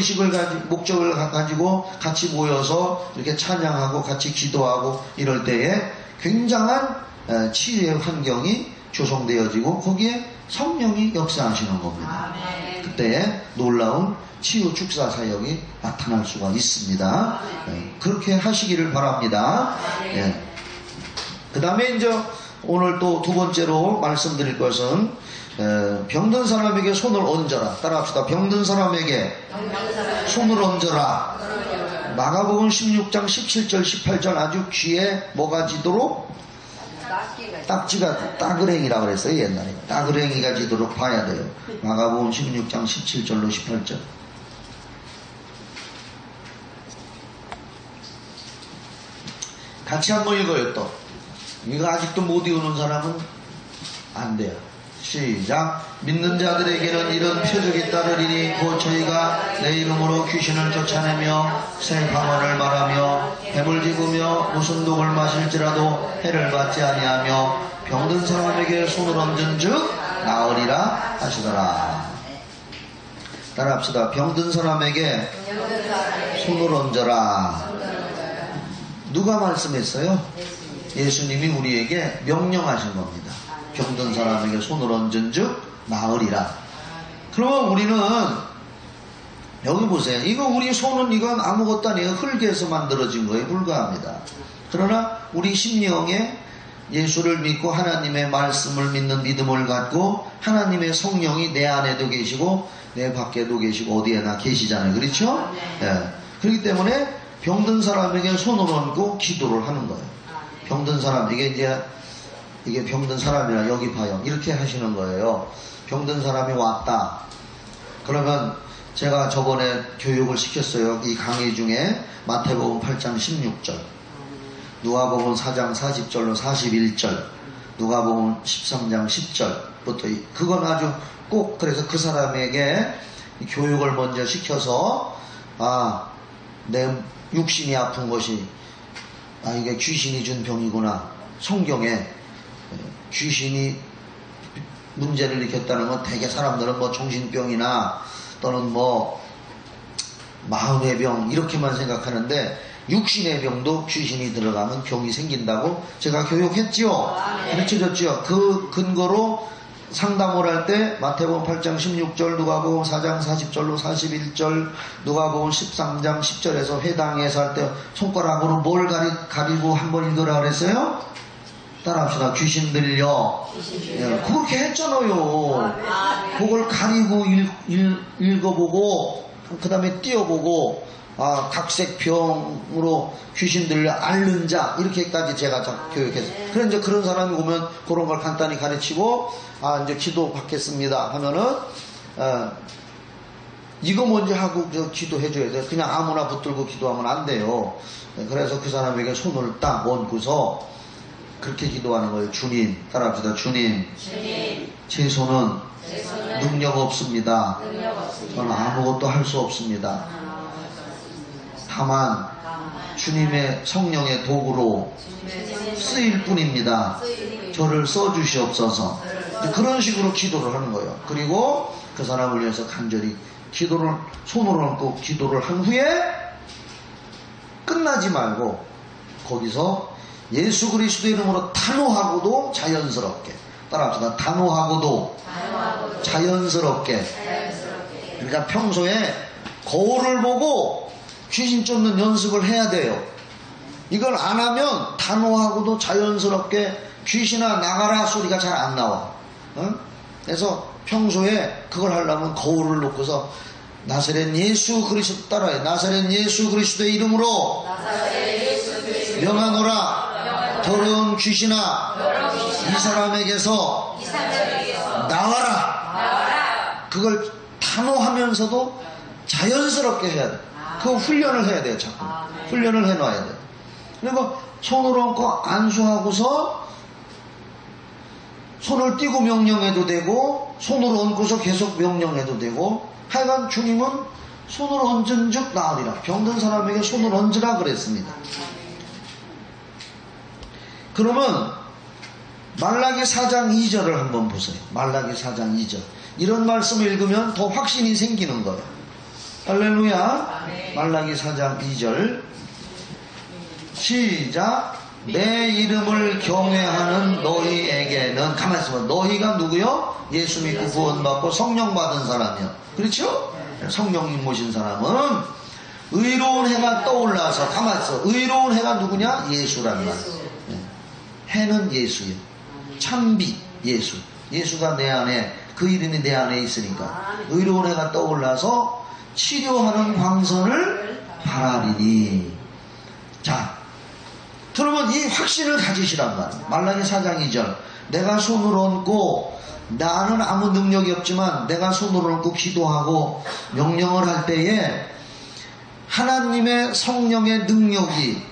가지고 같이 모여서 이렇게 찬양하고 같이 기도하고 이럴 때에 굉장한 치유의 환경이 조성되어지고 거기에 성령이 역사하시는 겁니다. 그때에 놀라운 치유 축사 사역이 나타날 수가 있습니다. 그렇게 하시기를 바랍니다. 그 다음에 이제 오늘 또 두 번째로 말씀드릴 것은 병든 사람에게 손을 얹어라. 따라합시다. 병든 사람에게 손을 얹어라. 마가복음 16장 17절 18절 아주 귀에 뭐가 지도록, 딱지가, 따그랭이라고 그랬어요. 옛날에 따그랭이가 지도록 봐야 돼요. 마가복음 16장 17절로 18절. 같이 한번 읽어요. 또 이거 아직도 못 외우는 사람은 안 돼요. 시작. 믿는 자들에게는 이런 표적이 따르리니 곧 저희가 내 이름으로 귀신을 쫓아내며 새 방언을 말하며 뱀을 집으며 무슨 독을 마실지라도 해를 받지 아니하며 병든 사람에게 손을 얹은 즉 나으리라 하시더라. 따라합시다. 병든 사람에게 손을 얹어라. 누가 말씀했어요? 예수님이 우리에게 명령하신 겁니다. 병든 사람에게 손을 얹은 즉 나으리라. 그러면 우리는 여기 보세요. 이거 우리 손은 이건 아무것도 아니에요. 흙에서 만들어진 거에 불과합니다. 그러나 우리 심령에 예수를 믿고 하나님의 말씀을 믿는 믿음을 갖고 하나님의 성령이 내 안에도 계시고 내 밖에도 계시고 어디에나 계시잖아요. 그렇죠? 그렇기 때문에 병든 사람에게 손을 얹고 기도를 하는 거예요. 병든 사람, 이게 병든 사람이라 여기 봐요. 이렇게 하시는 거예요. 병든 사람이 왔다. 그러면 제가 저번에 교육을 시켰어요. 이 강의 중에 마태복음 8장 16절, 누가복음 4장 40절로 41절, 누가복음 13장 10절부터 그건 아주 꼭 그래서 그 사람에게 교육을 먼저 시켜서 내 육신이 아픈 것이 이게 귀신이 준 병이구나. 성경에 귀신이 문제를 일으켰다는 건 대개 사람들은 뭐 정신병이나 또는 뭐 마음의 병 이렇게만 생각하는데 육신의 병도 귀신이 들어가면 병이 생긴다고 제가 교육했지요. 가르쳐줬지요. 그 근거로 상담을 할 때 마태복음 8장 16절, 누가복음 4장 40절로 41절, 누가복음 13장 10절에서 회당에서 할 때 손가락으로 뭘 가리고 한번 읽으라 그랬어요? 따라합시다. 귀신 들려. 그렇게 했잖아요. 그걸 가리고 읽어보고 그 다음에 띄어보고 각색병으로 귀신들을 앓는 자 이렇게까지 제가 교육했어요. 그래 이제 그런 사람이 오면 그런 걸 간단히 가르치고 이제 기도 받겠습니다 하면은 이거 먼저 하고 기도해 줘야 돼요. 그냥 아무나 붙들고 기도하면 안 돼요. 그래서 그 사람에게 손을 딱 얹고서 그렇게 기도하는 거예요. 주님, 따라합시다. 주님, 제 손은 능력 없습니다. 저는 아무것도 할 수 없습니다. 다만 주님의 성령의 도구로 쓰일 뿐입니다. 저를 써주시옵소서. 그런 식으로 기도를 하는 거예요. 그리고 그 사람을 위해서 간절히 기도를 손을 얹고 기도를 한 후에 끝나지 말고 거기서 예수 그리스도의 이름으로 단호하고도 자연스럽게 따라합시다. 단호하고도 자연스럽게. 그러니까 평소에 거울을 보고 귀신 쫓는 연습을 해야 돼요. 이걸 안 하면 단호하고도 자연스럽게 귀신아 나가라 소리가 잘 안 나와. 그래서 평소에 그걸 하려면 거울을 놓고서 나사렛 예수 그리스도 따라해. 나사렛 예수 그리스도의 이름으로 명하노라. 더러운 귀신아 이 사람에게서 나와라. 그걸 단호하면서도 자연스럽게 해야 돼. 그 훈련을 해야 돼요. 자꾸 훈련을 해놔야 돼요. 그리고 손을 얹고 안수하고서 손을 띄고 명령해도 되고 손을 얹고서 계속 명령해도 되고 하여간 주님은 손을 얹은 즉 나으리라. 병든 사람에게 손을 얹으라 그랬습니다. 그러면 말라기 4장 2절을 한번 보세요. 말라기 4장 2절. 이런 말씀을 읽으면 더 확신이 생기는 거예요. 할렐루야. 말라기 4장 2절 시작. 내 이름을 경외하는 너희에게는 가만히 있어봐. 너희가 누구요? 예수 믿고 구원받고 성령 받은 사람이요. 그렇죠? 성령님 모신 사람은 의로운 해가 떠올라서 가만히 있어. 의로운 해가 누구냐? 예수란 말. 해는 예수예요. 참빛 예수. 예수가 내 안에 그 이름이 내 안에 있으니까 의로운 해가 떠올라서 치료하는 광선을 바라리니. 자, 그러면 이 확신을 가지시란 말이에요. 말라기 4장 2절. 내가 손을 얹고 나는 아무 능력이 없지만 내가 손을 얹고 기도하고 명령을 할 때에 하나님의 성령의 능력이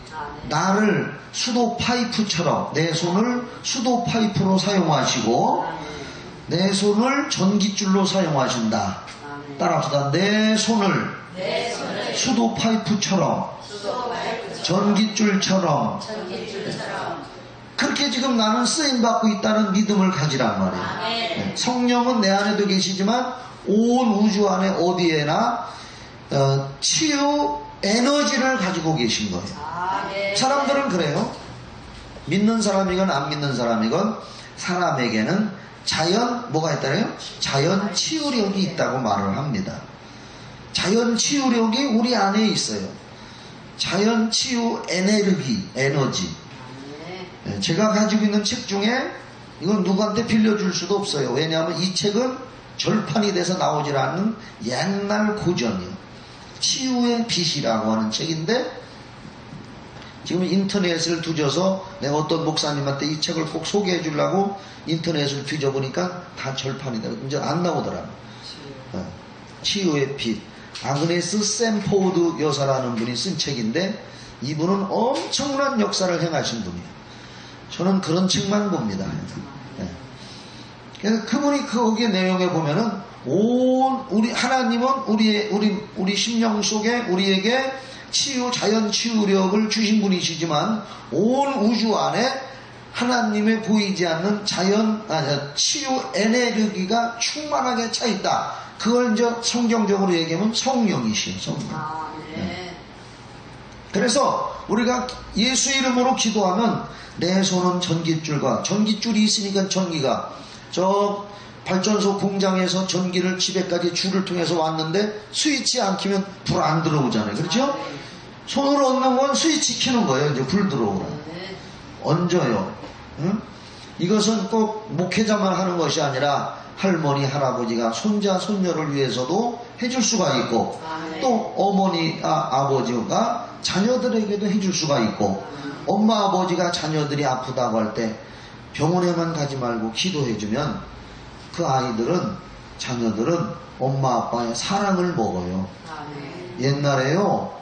나를 수도 파이프처럼 내 손을 수도 파이프로 사용하시고 내 손을 전깃줄로 사용하신다. 따라합시다. 내 손을 수도 파이프처럼 전깃줄처럼 그렇게 지금 나는 쓰임받고 있다는 믿음을 가지란 말이에요. 성령은 내 안에도 계시지만 온 우주 안에 어디에나 치유 에너지를 가지고 계신 거예요. 사람들은 그래요. 믿는 사람이건 안 믿는 사람이건 사람에게는 자연 뭐가 있다래요? 자연 치유력이 있다고 말을 합니다. 자연 치유력이 우리 안에 있어요. 자연 치유 에너지. 제가 가지고 있는 책 중에 이건 누구한테 빌려줄 수도 없어요. 왜냐하면 이 책은 절판이 돼서 나오질 않는 옛날 고전이에요. 치유의 빛이라고 하는 책인데 지금 인터넷을 뒤져서 내가 어떤 목사님한테 이 책을 꼭 소개해 주려고 인터넷을 뒤져보니까 다 절판이다. 이제 안 나오더라고요. 치유의 빛. 아그네스 샘포드 여사라는 분이 쓴 책인데 이분은 엄청난 역사를 행하신 분이에요. 저는 그런 책만 봅니다. 그래서 그분이 거기에 내용에 보면은 우리 하나님은 우리 심령 속에 우리에게 자연 치유력을 주신 분이시지만 온 우주 안에 하나님의 보이지 않는 치유 에너지가 충만하게 차 있다. 그걸 이제 성경적으로 얘기하면 성령이시요, 성령. 그래서 우리가 예수 이름으로 기도하면 내 손은 전깃줄이 있으니까 전기가 저 발전소 공장에서 전기를 집에까지 줄을 통해서 왔는데 스위치 안 키면 불 안 들어오잖아요. 그렇죠? 손을 얹는 건 스위치 키는 거예요. 이제 불 들어오라. 얹어요. 응? 이것은 꼭 목회자만 하는 것이 아니라 할머니, 할아버지가 손자, 손녀를 위해서도 해줄 수가 있고, 또 어머니, 아버지가 자녀들에게도 해줄 수가 있고, 엄마 아버지가 자녀들이 아프다고 할 때 병원에만 가지 말고 기도해주면 그 아이들은, 자녀들은 엄마 아빠의 사랑을 먹어요. 옛날에요,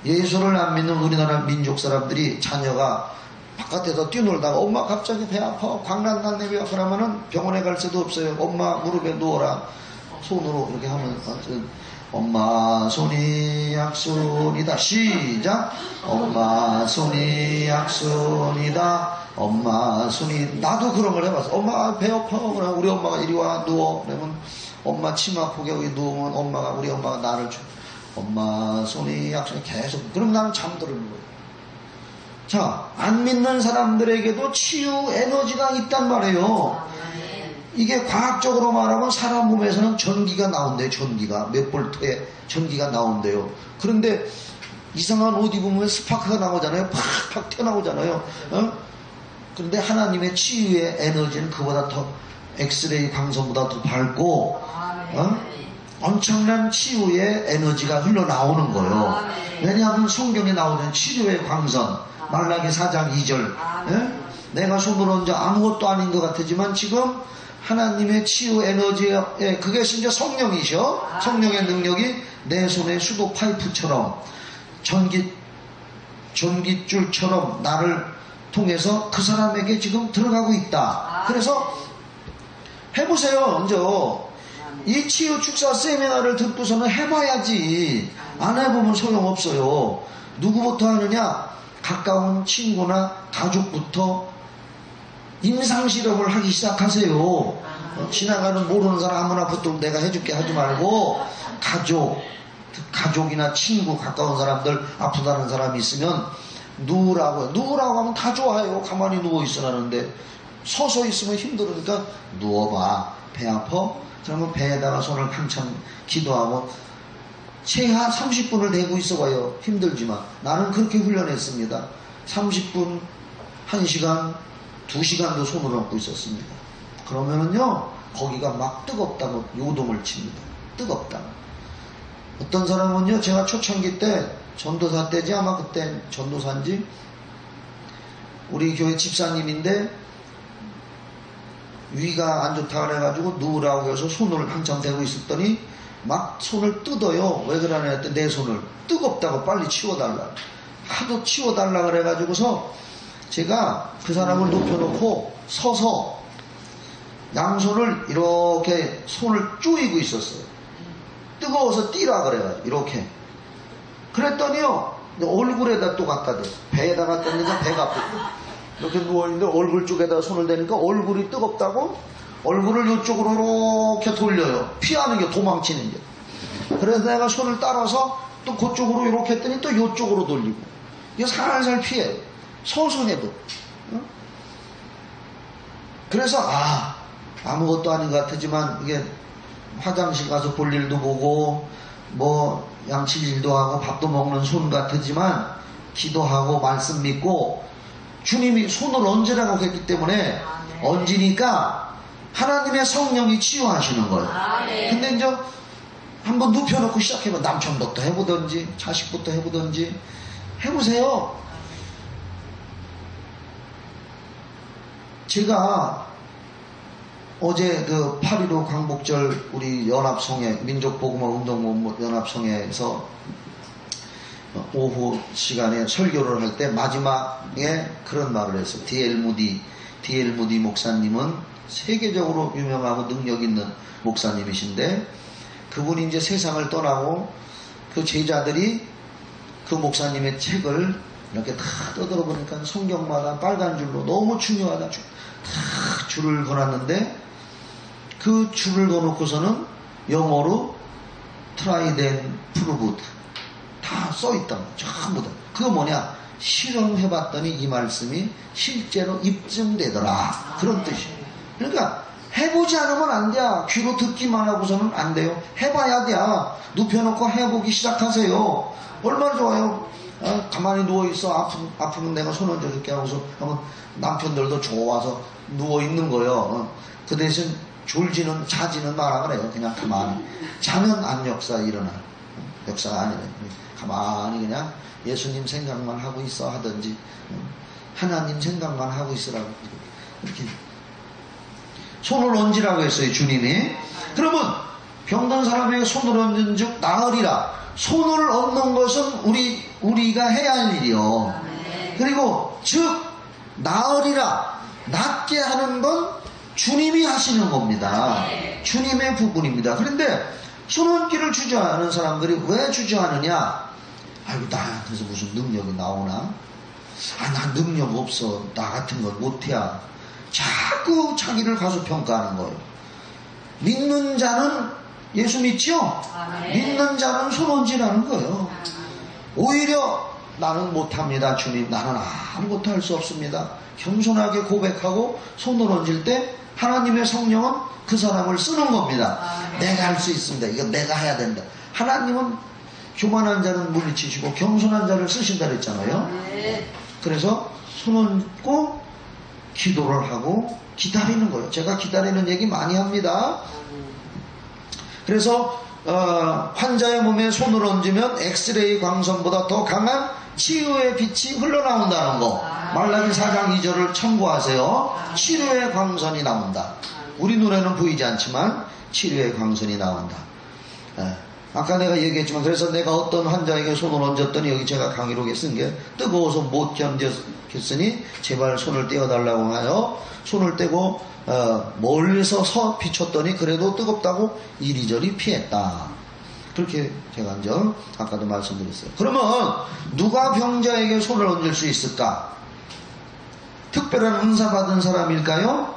예수를 안 믿는 우리나라 민족 사람들이 자녀가 바깥에서 뛰놀다가 엄마 갑자기 배 아파, 광란났네, 배 아파 그러면은 병원에 갈 새도 없어요. 엄마 무릎에 누워라. 손으로 이렇게 하면, 엄마 손이 약손이다. 시작. 엄마 손이 약손이다. 엄마 손이. 나도 그런 걸 해봤어. 엄마 배 아파. 그러면 우리 엄마가 이리 와 누워. 그러면 엄마 치마 폭에 여기 누우면 우리 엄마가 나를 줘. 엄마 손이 약손이 계속. 그럼 나는 잠들는 거예요. 자, 안 믿는 사람들에게도 치유 에너지가 있단 말이에요. 이게 과학적으로 말하면 사람 몸에서는 전기가 나온대요. 전기가 몇 볼트의 전기가 나온대요. 그런데 이상한 옷 입으면 스파크가 나오잖아요. 팍팍 튀어나오잖아요. 그런데 하나님의 치유의 에너지는 그보다 더, 엑스레이 광선보다 더 밝고 엄청난 치유의 에너지가 흘러나오는 거예요. 왜냐하면 성경에 나오는 치료의 광선, 말라기 4장 2절. 내가 손으로 얹어 아무것도 아닌 것 같지만 지금 하나님의 치유 에너지에, 그게 심지어 성령이셔. 성령의 능력이 내 손에 수도 파이프처럼 전깃줄처럼 나를 통해서 그 사람에게 지금 들어가고 있다. 그래서 해보세요. 먼저 이 치유 축사 세미나를 듣고서는 해봐야지. 안 해보면 소용없어요. 누구부터 하느냐? 가까운 친구나 가족부터 임상실험을 하기 시작하세요. 지나가는 모르는 사람 아무나 붙들고 내가 해줄게 하지 말고, 가족이나 친구, 가까운 사람들, 아프다는 사람이 있으면 누우라고 하면 다 좋아해요. 가만히 누워있으라는데 서서 있으면 힘들으니까 누워봐. 배 아파? 그러면 배에다가 손을 한참 기도하고 최하 30분을 대고 있어봐요. 힘들지만. 나는 그렇게 훈련했습니다. 30분, 1시간, 2시간도 손을 얹고 있었습니다. 그러면은요, 거기가 막 뜨겁다고 요동을 칩니다. 뜨겁다. 어떤 사람은요, 제가 초창기 때, 전도사 때지, 아마 그때 전도사인지, 우리 교회 집사님인데, 위가 안 좋다 그래가지고 누우라고 해서 손을 한참 대고 있었더니, 막 손을 뜯어요. 왜 그러냐 했더니 내 손을 뜨겁다고 빨리 치워달라. 하도 치워달라 그래가지고서 제가 그 사람을 눕혀놓고 서서 양손을 이렇게 손을 쪼이고 있었어요. 뜨거워서 뛰라 그래가지고 이렇게. 그랬더니요, 얼굴에다 또 갖다 대. 배에다가 떴는데 배가 아프고. 이렇게 누워있는데 얼굴 쪽에다 손을 대니까 얼굴이 뜨겁다고 얼굴을 이쪽으로 이렇게 돌려요. 피하는 게, 도망치는 게. 그래서 내가 손을 따라서 또 그쪽으로 이렇게 했더니 또 이쪽으로 돌리고. 이거 살살 피해요. 서서해도. 그래서 아무것도 아닌 것 같지만 이게 화장실 가서 볼 일도 보고 뭐 양치질도 하고 밥도 먹는 손 같지만 기도하고 말씀 믿고 주님이 손을 얹으라고 했기 때문에 얹으니까 하나님의 성령이 치유하시는 거예요. 근데 이제 한번 눕혀놓고 시작해봐. 남편부터 해보든지 자식부터 해보든지 해보세요. 제가 어제 그 8.15 광복절 우리 연합성회, 민족복음화운동 연합성회에서 오후 시간에 설교를 할 때 마지막에 그런 말을 했어요. D.L. 무디 목사님은 세계적으로 유명하고 능력 있는 목사님이신데, 그분이 이제 세상을 떠나고 그 제자들이 그 목사님의 책을 이렇게 다 떠들어보니까 성경마다 빨간 줄로 너무 중요하다 다 줄을 거놨는데, 그 줄을 거놓고서는 영어로 tried and proved 다 써있단 말이야. 전부 다. 그거 뭐냐? 실험해봤더니 이 말씀이 실제로 입증되더라. 그런 뜻이에요. 그러니까 해보지 않으면 안 돼. 귀로 듣기만 하고서는 안 돼요. 해봐야 돼. 눕혀놓고 해보기 시작하세요. 얼마나 좋아요. 가만히 누워있어. 아프면 내가 손 얹어줄게 하고서 하면 남편들도 좋아서 누워있는 거예요. 그 대신 졸지는 자지는 마라 그래요. 그냥 가만히 자면 안 일어나. 역사가 아니래. 가만히 그냥 예수님 생각만 하고 있어 하든지 하나님 생각만 하고 있으라고 이렇게 손을 얹으라고 했어요. 주님이. 그러면 병든 사람에게 손을 얹은 즉 나으리라. 손을 얹는 것은 우리가 해야 할 일이요. 그리고 즉 나으리라. 낫게 하는 건 주님이 하시는 겁니다. 주님의 부분입니다. 그런데 손 얹기를 주저하는 사람들이 왜 주저하느냐? 아이고 나한테서 무슨 능력이 나오나? 난 능력 없어. 나 같은 건 못해야. 자꾸 자기를 과소평가하는 거예요. 믿는 자는 예수 믿죠? 믿는 자는 손 얹으라는 거예요. 오히려 나는 못합니다. 주님 나는 아무것도 할 수 없습니다. 겸손하게 고백하고 손을 얹을 때 하나님의 성령은 그 사람을 쓰는 겁니다. 내가 할 수 있습니다. 이거 내가 해야 된다. 하나님은 교만한 자는 물리치시고 겸손한 자를 쓰신다 그랬잖아요. 그래서 손 얹고 기도를 하고 기다리는 거예요. 제가 기다리는 얘기 많이 합니다. 그래서 환자의 몸에 손을 얹으면 엑스레이 광선보다 더 강한 치유의 빛이 흘러나온다는 거. 말라기 4장 2절을 참고하세요. 치료의 광선이 나온다. 우리 눈에는 보이지 않지만 치료의 광선이 나온다. 아까 내가 얘기했지만 그래서 내가 어떤 환자에게 손을 얹었더니 여기 제가 강의록에 쓴 게 뜨거워서 못 견뎠으니 제발 손을 떼어달라고 하여 손을 떼고 멀리서 서 비췄더니 그래도 뜨겁다고 이리저리 피했다. 그렇게 제가 이제 아까도 말씀드렸어요. 그러면 누가 병자에게 손을 얹을 수 있을까? 특별한 은사 받은 사람일까요?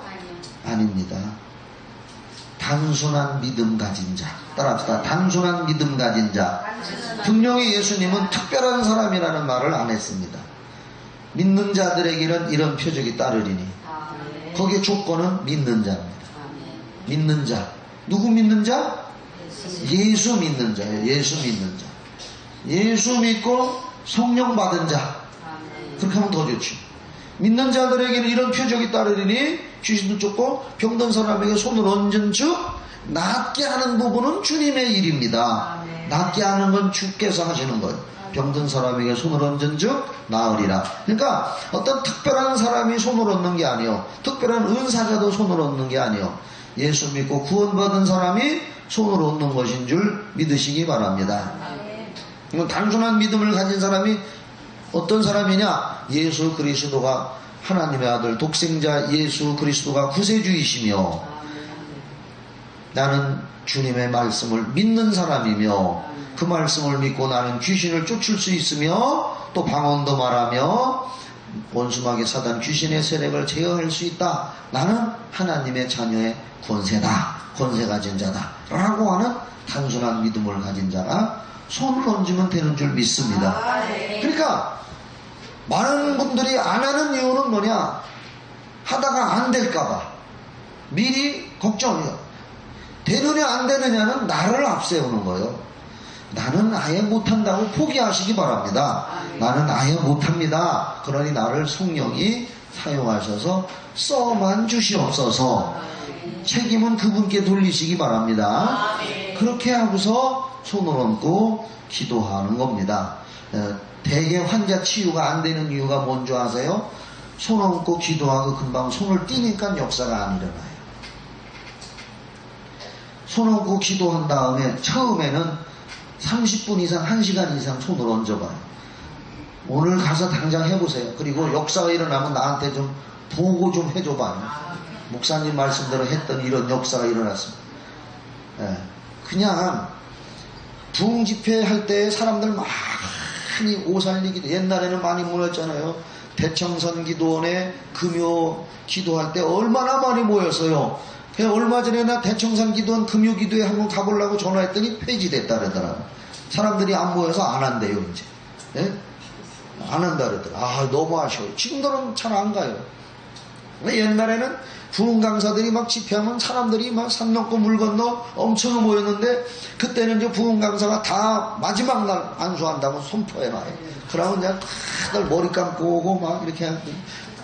아닙니다. 단순한 믿음 가진 자. 따라합시다. 단순한 믿음 가진 자. 분명히 예수님은 특별한 사람이라는 말을 안 했습니다. 믿는 자들에게는 이런 표적이 따르리니. 거기에 조건은 믿는 자입니다. 믿는 자. 누구 믿는 자? 예수 믿는 자예요. 예수 믿는 자. 예수 믿고 성령 받은 자. 그렇게 하면 더 좋죠. 믿는 자들에게는 이런 표적이 따르리니 귀신도 쫓고 병든 사람에게 손을 얹은 즉 낫게 하는 부분은 주님의 일입니다. 낫게 하는 건 주께서 하시는 거예요. 병든 사람에게 손을 얹은 즉 나으리라. 그러니까 어떤 특별한 사람이 손을 얹는 게 아니요, 특별한 은사자도 손을 얹는 게 아니요, 예수 믿고 구원받은 사람이 손을 얹는 것인 줄 믿으시기 바랍니다. 단순한 믿음을 가진 사람이 어떤 사람이냐? 예수 그리스도가 하나님의 아들 독생자 예수 그리스도가 구세주이시며 나는 주님의 말씀을 믿는 사람이며 그 말씀을 믿고 나는 귀신을 쫓을 수 있으며 또 방언도 말하며 원수마귀 사단 귀신의 세력을 제어할 수 있다. 나는 하나님의 자녀의 권세다. 권세 가진 자다. 라고 하는 단순한 믿음을 가진 자가 손을 얹으면 되는 줄 믿습니다. 그러니까 많은 분들이 안 하는 이유는 뭐냐? 하다가 안 될까봐 미리 걱정해요. 되느냐 안 되느냐는 나를 앞세우는 거예요. 나는 아예 못한다고 포기하시기 바랍니다. 나는 아예 못합니다. 그러니 나를 성령이 사용하셔서 써만 주시옵소서. 책임은 그분께 돌리시기 바랍니다. 그렇게 하고서 손을 얹고 기도하는 겁니다. 대개 환자 치유가 안 되는 이유가 뭔지 아세요? 손 얹고 기도하고 금방 손을 띄니까 역사가 안 일어나요. 손 얹고 기도한 다음에 처음에는 30분 이상 1시간 이상 손을 얹어봐요. 오늘 가서 당장 해보세요. 그리고 역사가 일어나면 나한테 좀 보고 좀 해줘봐요. 목사님 말씀대로 했더니 이런 역사가 일어났습니다. 그냥 부흥 집회 할 때 사람들 많이 오살리기도, 옛날에는 많이 모였잖아요. 대청선 기도원에 금요 기도할 때 얼마나 많이 모였어요. 얼마 전에 나 대청산 기도원 금요 기도회 한번 가보려고 전화했더니 폐지됐다 그러더라고요. 사람들이 안 모여서 안 한대요 이제. 안 한다 그러더라고요. 너무 아쉬워요. 지금들은 잘 안 가요. 옛날에는 부흥 강사들이 막 집회하면 사람들이 막 산 넘고 물 건너 엄청 모였는데, 그때는 이제 부흥 강사가 다 마지막 날 안수한다고 선포해놔요. 그러면 그냥 다들 머리 감고 오고 막 이렇게 하고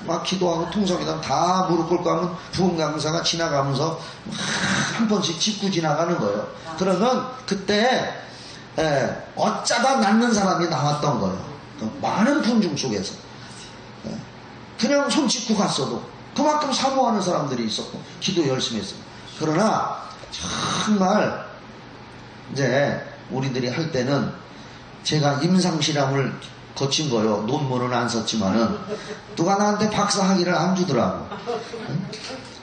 막 기도하고 통성이다 다 무릎 꿇고 하면 부흥 강사가 지나가면서 한 번씩 짚고 지나가는 거예요. 그러면 그때 어쩌다 낫는 사람이 나왔던 거예요. 많은 분중 속에서 그냥 손 짚고 갔어도 그만큼 사모하는 사람들이 있었고 기도 열심히 했어요. 그러나 정말 이제 우리들이 할 때는 제가 임상실험을 거친 거요. 논문은 안 썼지만은 누가 나한테 박사학위를 안 주더라고.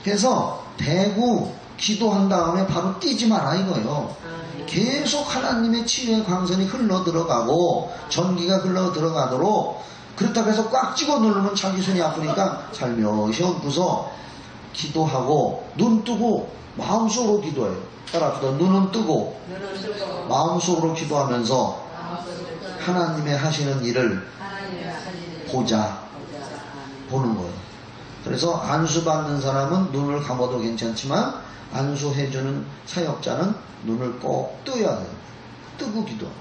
그래서 대구 기도한 다음에 바로 뛰지 마라 이거요. 계속 하나님의 치유의 광선이 흘러 들어가고 전기가 흘러 들어가도록 그렇다고 해서 꽉 찍어 누르면 자기 손이 아프니까 살며시 얹고서 기도하고 눈 뜨고 마음속으로 기도해요. 따라합시다. 눈은 뜨고 마음속으로 기도하면서 하나님의 하시는 일을 보는 거예요. 그래서 안수받는 사람은 눈을 감아도 괜찮지만 안수해주는 사역자는 눈을 꼭 떠야 돼요. 뜨고 기도하고.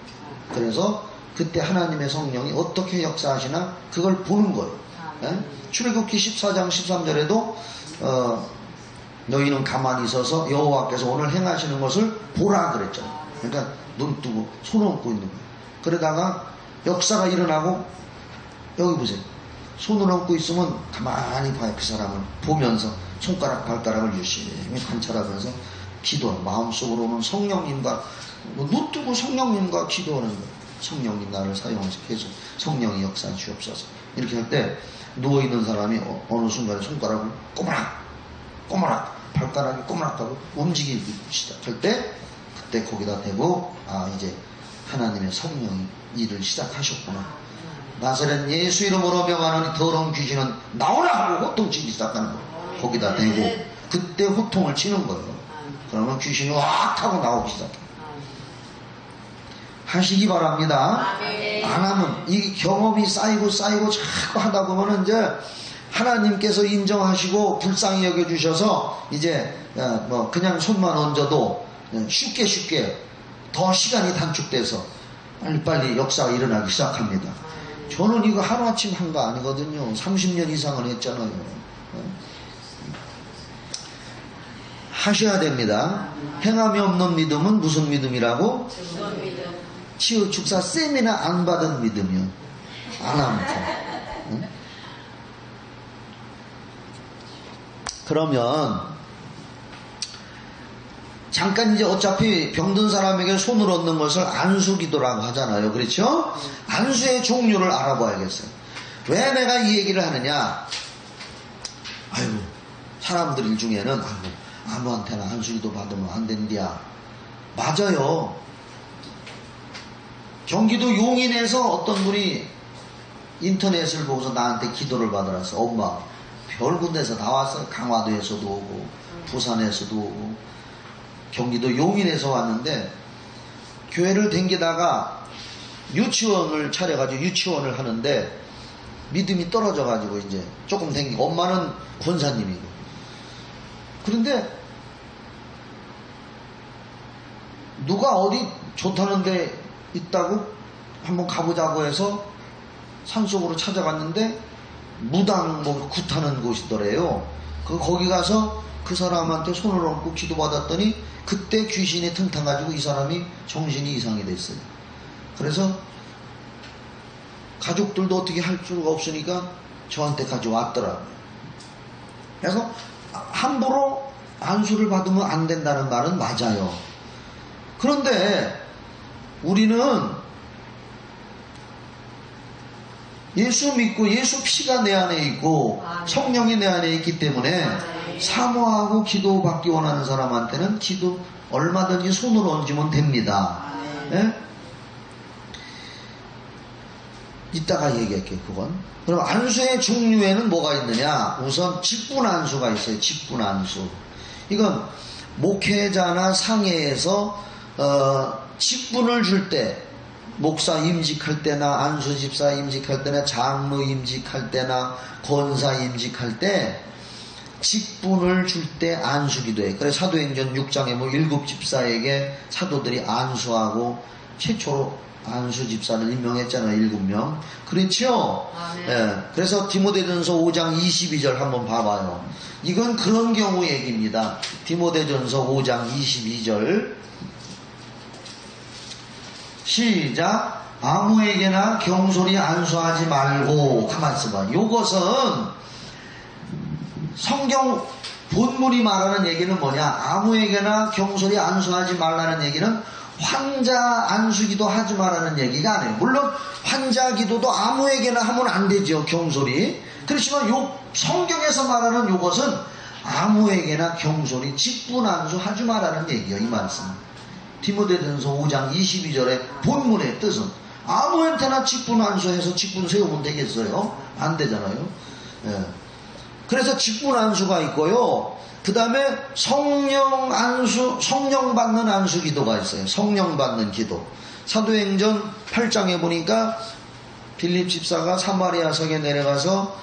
그래서 그때 하나님의 성령이 어떻게 역사하시나 그걸 보는 거예요. 출애굽기 14장 13절에도 너희는 가만히 있어서 여호와께서 오늘 행하시는 것을 보라 그랬잖아요. 그러니까 눈 뜨고 손 얹고 있는 거예요. 그러다가 역사가 일어나고 여기 보세요. 손을 얹고 있으면 가만히 봐요. 그 사람을 보면서 손가락 발가락을 유심히 관찰하면서 기도하는 마음속으로는 성령님과 눈 뜨고 성령님과 기도하는 거예요. 성령님 나를 사용하셔서 계속 성령이 역사해 주옵소서. 이렇게 할 때 누워있는 사람이 어느 순간에 손가락을 꼬마락 발가락이 꼬마락하고 움직이기 시작할 때 그때 거기다 대고 이제 하나님의 성령이 일을 시작하셨구나. 나사렛 예수 이름으로 명하노니 더러운 귀신은 나오라 하고 호통치기 시작하는 거예요. 거기다 대고 그때 호통을 치는 거예요. 그러면 귀신이 확 하고 나오기 시작해요. 하시기 바랍니다. 안 하면 이 경험이 쌓이고 자꾸 하다 보면 이제 하나님께서 인정하시고 불쌍히 여겨주셔서 이제 뭐 그냥 손만 얹어도 쉽게 더 시간이 단축돼서 빨리빨리 역사가 일어나기 시작합니다. 저는 이거 하루아침 한 거 아니거든요. 30년 이상은 했잖아요. 하셔야 됩니다. 행함이 없는 믿음은 무슨 믿음이라고? 치유 축사 세미나 안 받은 믿음이요. 안 하면 그러면 잠깐 이제 어차피 병든 사람에게 손을 얹는 것을 안수기도라고 하잖아요. 그렇죠? 안수의 종류를 알아봐야겠어요. 왜 내가 이 얘기를 하느냐? 아이고 사람들 중에는 아무한테나 안수기도 받으면 안 된디야. 맞아요. 경기도 용인에서 어떤 분이 인터넷을 보고서 나한테 기도를 받으라서 엄마 별 군데서 다 왔어요. 강화도에서도 오고 부산에서도 오고 경기도 용인에서 왔는데 교회를 댕기다가 유치원을 차려가지고 유치원을 하는데 믿음이 떨어져가지고 이제 조금 댕기고 엄마는 권사님이고 그런데 누가 어디 좋다는데 있다고 한번 가보자고 해서 산속으로 찾아갔는데 무당 뭐 굿하는 곳이더래요. 거기 가서 그 사람한테 손을 얹고 기도받았더니 그때 귀신이 틈타가지고 이 사람이 정신이 이상이 됐어요. 그래서 가족들도 어떻게 할 수가 없으니까 저한테까지 왔더라고요. 그래서 함부로 안수를 받으면 안 된다는 말은 맞아요. 그런데 우리는 예수 믿고 예수 피가 내 안에 있고 성령이 내 안에 있기 때문에 사모하고 기도받기 원하는 사람한테는 기도 얼마든지 손을 얹으면 됩니다. 예? 이따가 얘기할게요. 그건. 그럼 안수의 종류에는 뭐가 있느냐? 우선 직분안수가 있어요. 직분안수. 이건 목회자나 상회에서 직분을 줄 때 목사 임직할 때나 안수집사 임직할 때나 장로 임직할 때나 권사 임직할 때 직분을 줄 때 안수기도해. 그래서 사도행전 6장에 뭐 7 집사에게 사도들이 안수하고 최초로 안수 집사를 임명했잖아요. 7명. 그렇죠? 예. 그래서 디모데전서 5장 22절 한번 봐봐요. 이건 그런 경우 얘기입니다. 디모데전서 5장 22절. 시작. 아무에게나 경솔히 안수하지 말고. 가만 있어봐. 요것은 성경 본문이 말하는 얘기는 뭐냐? 아무에게나 경솔히 안수하지 말라는 얘기는 환자 안수기도 하지 말라는 얘기가 아니에요. 물론 환자 기도도 아무에게나 하면 안 되죠. 경솔히. 그렇지만 요 성경에서 말하는 요것은 아무에게나 경솔히 직분 안수하지 말라는 얘기예요. 이 말씀. 디모데전서 5장 22절의 본문의 뜻은 아무한테나 직분 안수해서 직분 세우면 되겠어요? 안 되잖아요. 예. 그래서 직분 안수가 있고요. 그 다음에 성령 안수, 성령 받는 안수 기도가 있어요. 성령 받는 기도. 사도행전 8장에 보니까 빌립 집사가 사마리아 성에 내려가서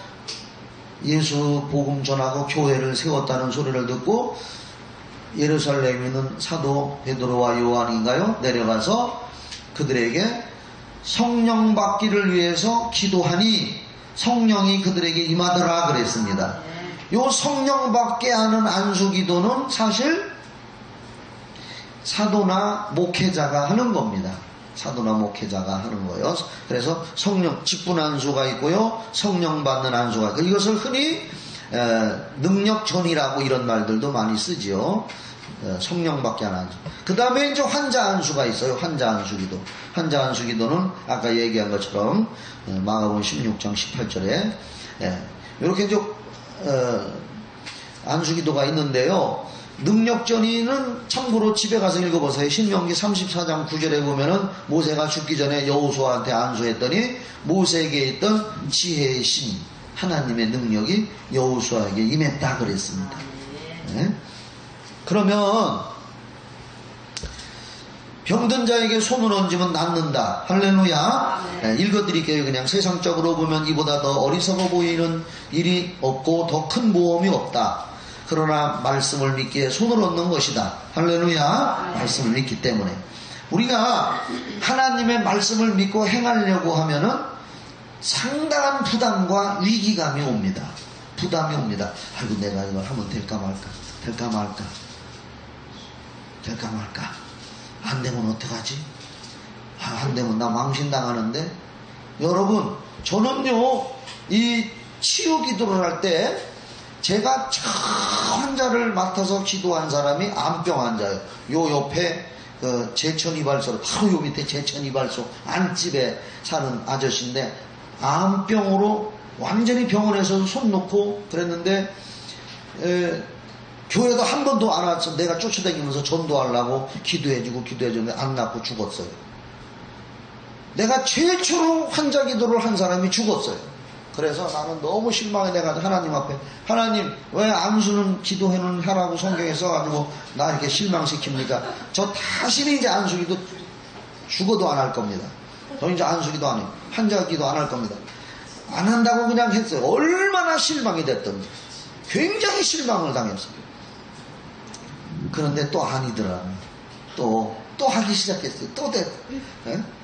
예수 복음 전하고 교회를 세웠다는 소리를 듣고 예루살렘에 있는 사도 베드로와 요한인가요? 내려가서 그들에게 성령 받기를 위해서 기도하니 성령이 그들에게 임하더라 그랬습니다. 요 성령 받게 하는 안수 기도는 사실 사도나 목회자가 하는 겁니다. 사도나 목회자가 하는 거예요. 그래서 성령 직분 안수가 있고요, 성령 받는 안수가 있고, 이것을 흔히 능력 전이라고 이런 말들도 많이 쓰지요. 성령 받게 하는 안수. 그 다음에 이제 환자 안수가 있어요. 환자 안수 기도. 환자 안수 기도는 아까 얘기한 것처럼 마가복음 16장 18절에 이렇게 이제 안수 기도가 있는데요. 능력 전이는 참고로 집에 가서 읽어보세요. 신명기 34장 9절에 보면은 모세가 죽기 전에 여호수아한테 안수했더니 모세에게 있던 지혜의 신 하나님의 능력이 여호수아에게 임했다 그랬습니다. 네? 그러면 병든 자에게 손을 얹으면 낫는다. 할렐루야. 네, 읽어드릴게요. 그냥 세상적으로 보면 이보다 더 어리석어 보이는 일이 없고 더 큰 모험이 없다. 그러나 말씀을 믿기에 손을 얹는 것이다. 할렐루야. 말씀을 믿기 때문에 우리가 하나님의 말씀을 믿고 행하려고 하면은 상당한 부담과 위기감이 옵니다. 부담이 옵니다. 아이고 내가 이걸 하면 될까 말까, 될까 말까, 될까 말까. 안 되면 어떡하지? 안 되면 나 망신당하는데. 여러분, 저는요 이 치유 기도를 할 때 제가 저 환자를 맡아서 기도한 사람이 암병 환자예요. 요 옆에 제천이발소, 바로 요 밑에 제천이발소 안집에 사는 아저씨인데 암병으로 완전히 병원에서 손 놓고 그랬는데 교회도 한 번도 안 왔어. 내가 쫓아다니면서 전도하려고 기도해주는데 안 낫고 죽었어요. 내가 최초로 환자 기도를 한 사람이 죽었어요. 그래서 나는 너무 실망해. 내가 하나님 앞에, 하나님 왜 안수는 기도해는 하라고 성경에 써가지고 나 이렇게 실망시킵니까? 저 다시는 이제 안수 기도 죽어도 안 할 겁니다. 저 이제 안수 기도 안 해요. 환자 기도 안 할 겁니다. 안 한다고 그냥 했어요. 얼마나 실망이 됐든 굉장히 실망을 당했어요. 그런데 또 아니더라고요. 또 하기 시작했어요. 또 됐어요.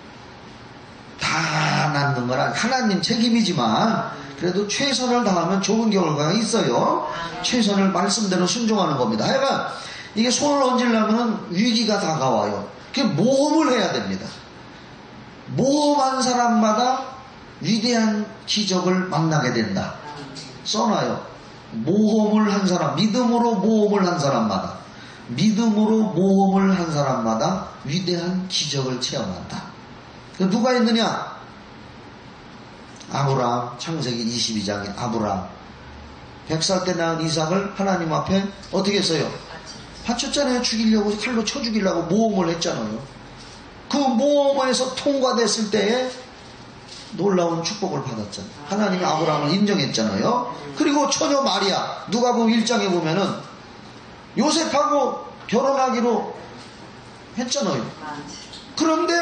다 낫는 거라 하나님 책임이지만 그래도 최선을 다하면 좋은 결과가 있어요. 최선을 말씀대로 순종하는 겁니다. 하여간 이게 손을 얹으려면 위기가 다가와요. 그게 모험을 해야 됩니다. 모험한 사람마다 위대한 기적을 만나게 된다. 써놔요. 모험을 한 사람, 믿음으로 모험을 한 사람마다, 믿음으로 모험을 한 사람마다 위대한 기적을 체험한다. 누가 있느냐? 아브라함, 창세기 22장에 아브라함 100살 때 낳은 이삭을 하나님 앞에 어떻게 했어요? 바쳤잖아요. 죽이려고, 칼로 쳐 죽이려고 모험을 했잖아요. 그 모험에서 통과됐을 때에 놀라운 축복을 받았잖아요. 하나님이 아브라함을 인정했잖아요. 그리고 처녀 마리아, 누가복음 1장에 보면은 요셉하고 결혼하기로 했잖아요. 그런데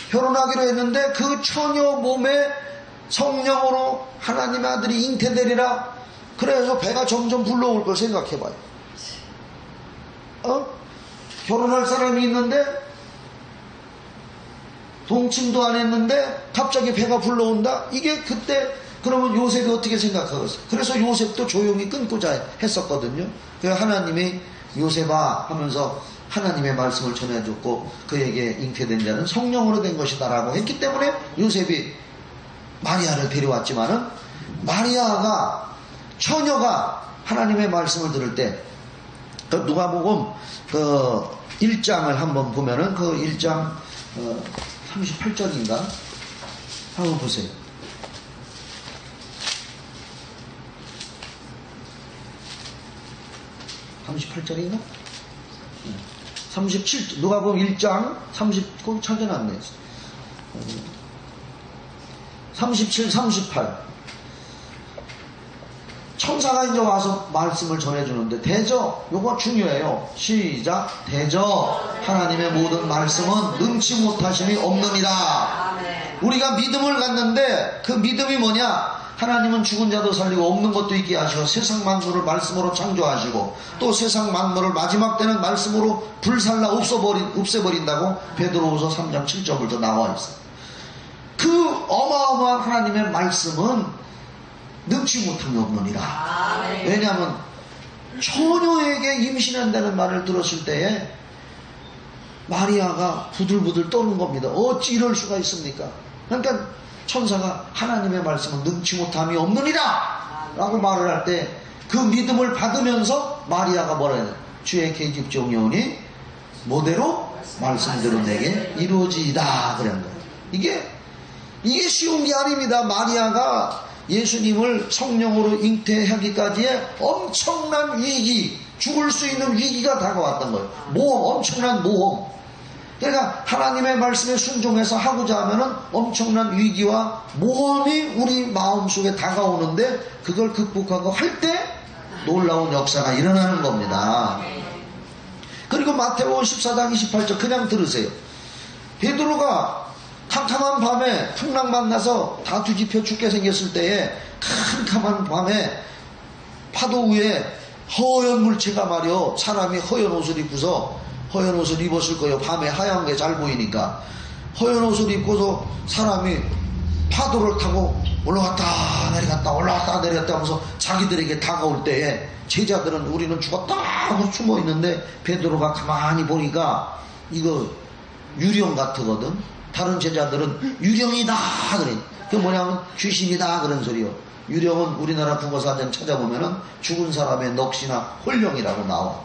결혼하기로 했는데 그 처녀 몸에 성령으로 하나님의 아들이 잉태되리라. 그래서 배가 점점 불러올 걸 생각해봐요. 결혼할 사람이 있는데 동침도 안 했는데 갑자기 배가 불러온다? 이게 그때 그러면 요셉이 어떻게 생각하겠어요? 그래서 요셉도 조용히 끊고자 했었거든요. 그래서 하나님이 요셉아 하면서 하나님의 말씀을 전해줬고 그에게 잉태된 자는 성령으로 된 것이다 라고 했기 때문에 요셉이 마리아를 데려왔지만은 마리아가 처녀가 하나님의 말씀을 들을 때 누가복음 그 1장을 한번 보면은 그 1장 38절인가 한번 보세요. 38절인가? 37, 누가복음 1장 30, 거기 찾아놨네. 37, 38. 천사가 이제 와서 말씀을 전해주는데, 대저, 요거 중요해요. 시작. 대저, 하나님의 모든 말씀은 능치 못하심이 없느니라. 우리가 믿음을 갖는데, 그 믿음이 뭐냐? 하나님은 죽은 자도 살리고 없는 것도 있게 하시고 세상 만물을 말씀으로 창조하시고 또 세상 만물을 마지막 때는 말씀으로 불살라 없애버린다고 베드로후서 3장 7절부터 나와 있어요. 그 어마어마한 하나님의 말씀은 능치 못함이 없느니라. 왜냐하면 처녀에게 임신한다는 말을 들었을 때에 마리아가 부들부들 떠는 겁니다. 어찌 이럴 수가 있습니까? 그러니까 천사가 하나님의 말씀은 능치 못함이 없느니라 라고 말을 할 때 그 믿음을 받으면서 마리아가 뭐라 해야 돼? 주의 계집종이오니 모대로 말씀대로 내게 이루어지이다 그런 거예요. 이게 쉬운 게 아닙니다. 마리아가 예수님을 성령으로 잉태하기까지의 엄청난 위기, 죽을 수 있는 위기가 다가왔던 거예요. 모험, 엄청난 모험. 그러니까 하나님의 말씀에 순종해서 하고자 하면은 엄청난 위기와 모험이 우리 마음속에 다가오는데 그걸 극복하고 할 때 놀라운 역사가 일어나는 겁니다. 그리고 마태복음 14장 28절 그냥 들으세요. 베드로가 캄캄한 밤에 풍랑 만나서 다 뒤집혀 죽게 생겼을 때에 캄캄한 밤에 파도 위에 허연 물체가 말이요 사람이 허연 옷을 입고서 허연 옷을 입었을 거예요. 밤에 하얀 게 잘 보이니까 허연 옷을 입고서 사람이 파도를 타고 올라갔다 내려갔다 올라갔다 내려갔다 하면서 자기들에게 다가올 때에 제자들은 우리는 죽었다 하고 숨어 있는데 베드로가 가만히 보니까 이거 유령 같거든. 다른 제자들은 유령이다 그래. 그게 뭐냐면 귀신이다 그런 소리요. 유령은 우리나라 국어사전 찾아보면은 죽은 사람의 넋이나 홀령이라고 나와.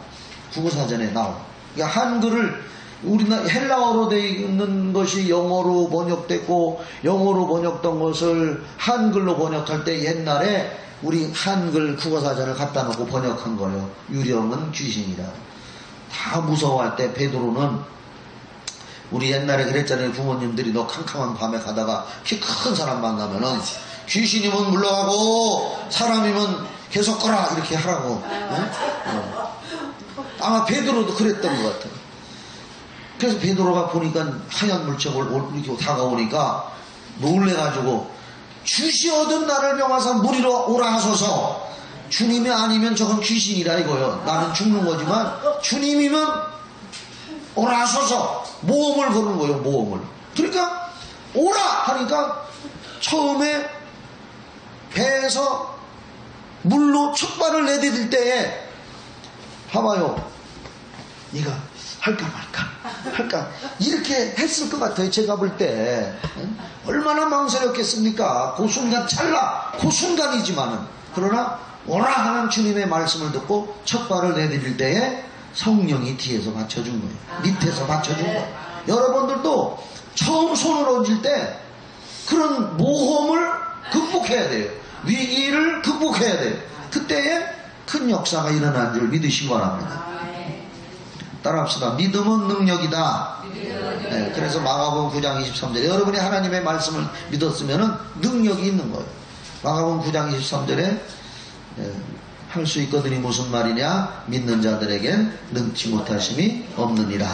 국어사전에 나와. 그러니까 한글을 우리나라 헬라어로 되어 있는 것이 영어로 번역됐고 영어로 번역된 것을 한글로 번역할 때 옛날에 우리 한글 국어사전을 갖다 놓고 번역한 거예요. 유령은 귀신이다. 다 무서워할 때 베드로는 우리 옛날에 그랬잖아요. 부모님들이 너 캄캄한 밤에 가다가 키 큰 사람 만나면은 귀신이면 물러가고 사람이면 계속 거라 이렇게 하라고. 아마 베드로도 그랬던 것 같아요. 그래서 베드로가 보니까 하얀 물체가 이렇게 다가오니까 놀래가지고 주시 얻은 나를 명하사 무리로 오라 하소서. 주님이 아니면 저건 귀신이라 이거요. 나는 죽는 거지만 주님이면 오라 하소서. 모험을 거는 거예요. 모험을. 그러니까 오라 하니까 처음에 배에서 물로 첫 발을 내디딜 때에 봐봐요. 네가 할까 말까 이렇게 했을 것 같아요. 제가 볼 때 얼마나 망설였겠습니까? 그 순간 찰나 그 순간이지만은 그러나 오라 하는 주님의 말씀을 듣고 첫 발을 내디딜 때에 성령이 뒤에서 받쳐준 거예요. 밑에서 받쳐준 거예요. 여러분들도 처음 손을 얹을 때 그런 모험을 극복해야 돼요. 위기를 극복해야 돼요. 그때에 큰 역사가 일어나는 줄 믿으시기 바랍니다. 따라합시다. 믿음은 능력이다. 네, 그래서 마가복음 9장 23절에 여러분이 하나님의 말씀을 믿었으면 능력이 있는 거예요. 마가복음 9장 23절에 할 수 있거든이 무슨 말이냐? 믿는 자들에겐 능치 못하심이 없느니라.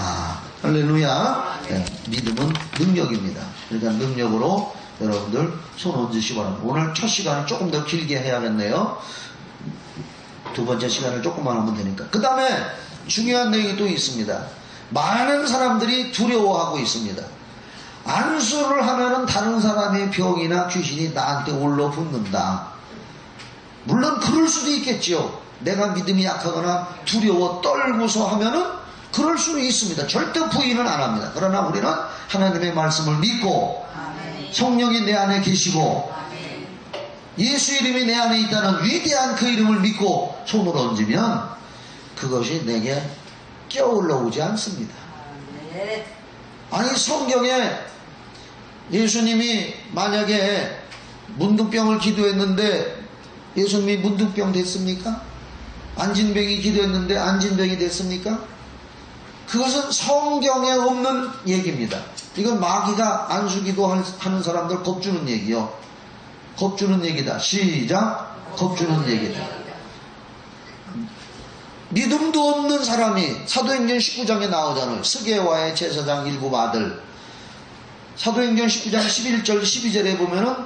할렐루야. 네, 믿음은 능력입니다. 그러니까 능력으로 여러분들 손 얹으시기 바랍니다. 오늘 첫 시간을 조금 더 길게 해야겠네요. 두 번째 시간을 조금만 하면 되니까. 그 다음에 중요한 내용이 또 있습니다. 많은 사람들이 두려워하고 있습니다. 안수를 하면은 다른 사람의 병이나 귀신이 나한테 올라붙는다. 물론 그럴 수도 있겠지요. 내가 믿음이 약하거나 두려워 떨고서 하면은 그럴 수는 있습니다. 절대 부인은 안 합니다. 그러나 우리는 하나님의 말씀을 믿고 성령이 내 안에 계시고 예수 이름이 내 안에 있다는 위대한 그 이름을 믿고 손을 얹으면 그것이 내게 껴올라오지 않습니다. 아니 성경에 예수님이 만약에 문둥병을 기도했는데 예수님이 문둥병 됐습니까? 안진병이 기도했는데 안진병이 됐습니까? 그것은 성경에 없는 얘기입니다. 이건 마귀가 안수기도 하는 사람들 겁주는 얘기요. 겁주는 얘기다. 시작. 겁주는 얘기다. 믿음도 없는 사람이 사도행전 19장에 나오잖아요. 스게와의 제사장 일곱 아들. 사도행전 19장 11절 12절에 보면은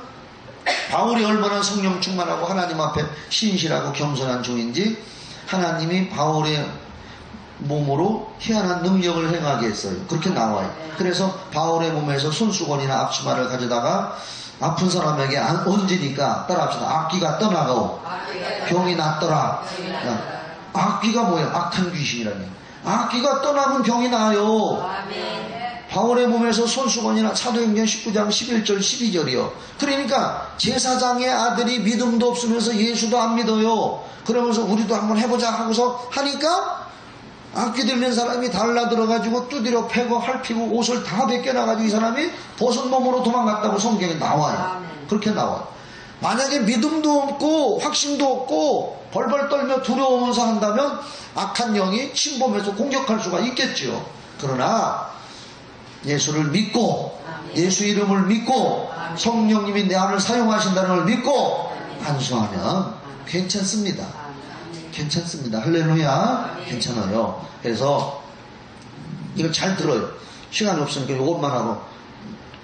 바울이 얼마나 성령 충만하고 하나님 앞에 신실하고 겸손한 종인지 하나님이 바울의 몸으로 희한한 능력을 행하게 했어요. 그렇게 나와요. 그래서 바울의 몸에서 손수건이나 앞치마를 가져다가 아픈 사람에게 얹으니까 따라합시다. 악귀가 떠나가고 병이 낫더라. 악귀가 뭐예요? 악한 귀신이라니. 악귀가 떠나면 병이 나요. 바울의 몸에서 손수건이나 사도행전 19장 11절 12절이요. 그러니까 제사장의 아들이 믿음도 없으면서 예수도 안 믿어요. 그러면서 우리도 한번 해보자 하고서 하니까 악귀 들린 사람이 달라들어가지고 두드려 패고 핥히고 옷을 다 벗겨놔가지고 이 사람이 벗은 몸으로 도망갔다고 성경에 나와요. 그렇게 나와요. 만약에 믿음도 없고 확신도 없고 벌벌 떨며 두려우면서 한다면 악한 영이 침범해서 공격할 수가 있겠죠. 그러나 예수를 믿고 예수 이름을 믿고 성령님이 내 안을 사용하신다는 걸 믿고 안수하면 괜찮습니다. 괜찮습니다. 할렐루야. 괜찮아요. 그래서 이걸 잘 들어요. 시간이 없으니까 이것만 하고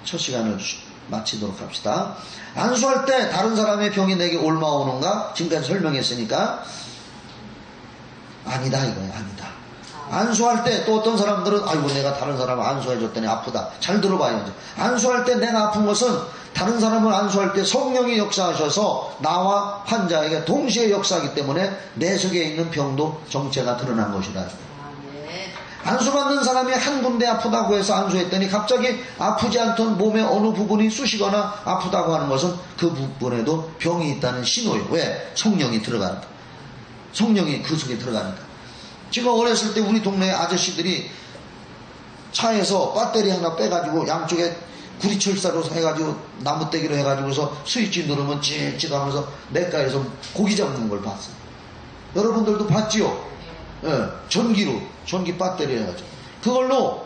첫 시간을 마치도록 합시다. 안수할 때 다른 사람의 병이 내게 옮아오는가? 지금까지 설명했으니까 아니다 이거예요. 아니다. 안수할 때 또 어떤 사람들은 아이고 내가 다른 사람을 안수해줬더니 아프다. 잘 들어봐요. 안수할 때 내가 아픈 것은 다른 사람을 안수할 때 성령이 역사하셔서 나와 환자에게 동시에 역사하기 때문에 내 속에 있는 병도 정체가 드러난 것이다. 안수받는 사람이 한 군데 아프다고 해서 안수했더니 갑자기 아프지 않던 몸의 어느 부분이 쑤시거나 아프다고 하는 것은 그 부분에도 병이 있다는 신호예요. 왜? 성령이 들어가니까. 성령이 그 속에 들어가니까. 제가 어렸을 때 우리 동네 아저씨들이 차에서 배터리 하나 빼가지고 양쪽에 구리철사로 해가지고 나무떼기로 해가지고서 스위치 누르면 찌찌 하면서 냇가에서 고기 잡는 걸 봤어요. 여러분들도 봤지요? 예, 전기 배터리 해가지고 그걸로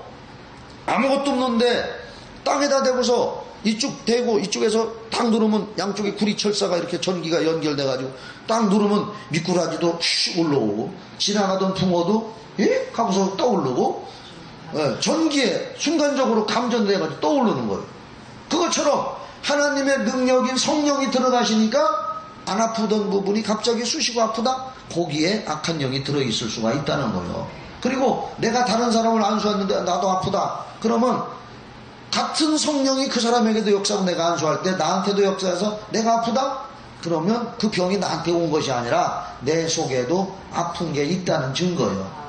아무것도 없는데 땅에다 대고서 이쪽 대고 이쪽에서 딱 누르면 양쪽에 구리철사가 이렇게 전기가 연결돼가지고 딱 누르면 미꾸라지도 슉 올라오고 지나가던 붕어도 예? 하고서 떠오르고 예, 전기에 순간적으로 감전돼가지고 떠오르는 거예요. 그것처럼 하나님의 능력인 성령이 들어가시니까 안 아프던 부분이 갑자기 쑤시고 아프다? 거기에 악한 영이 들어있을 수가 있다는 거예요. 그리고 내가 다른 사람을 안수했는데 나도 아프다. 그러면 같은 성령이 그 사람에게도 역사하고 내가 안수할 때 나한테도 역사해서 내가 아프다? 그러면 그 병이 나한테 온 것이 아니라 내 속에도 아픈 게 있다는 증거예요.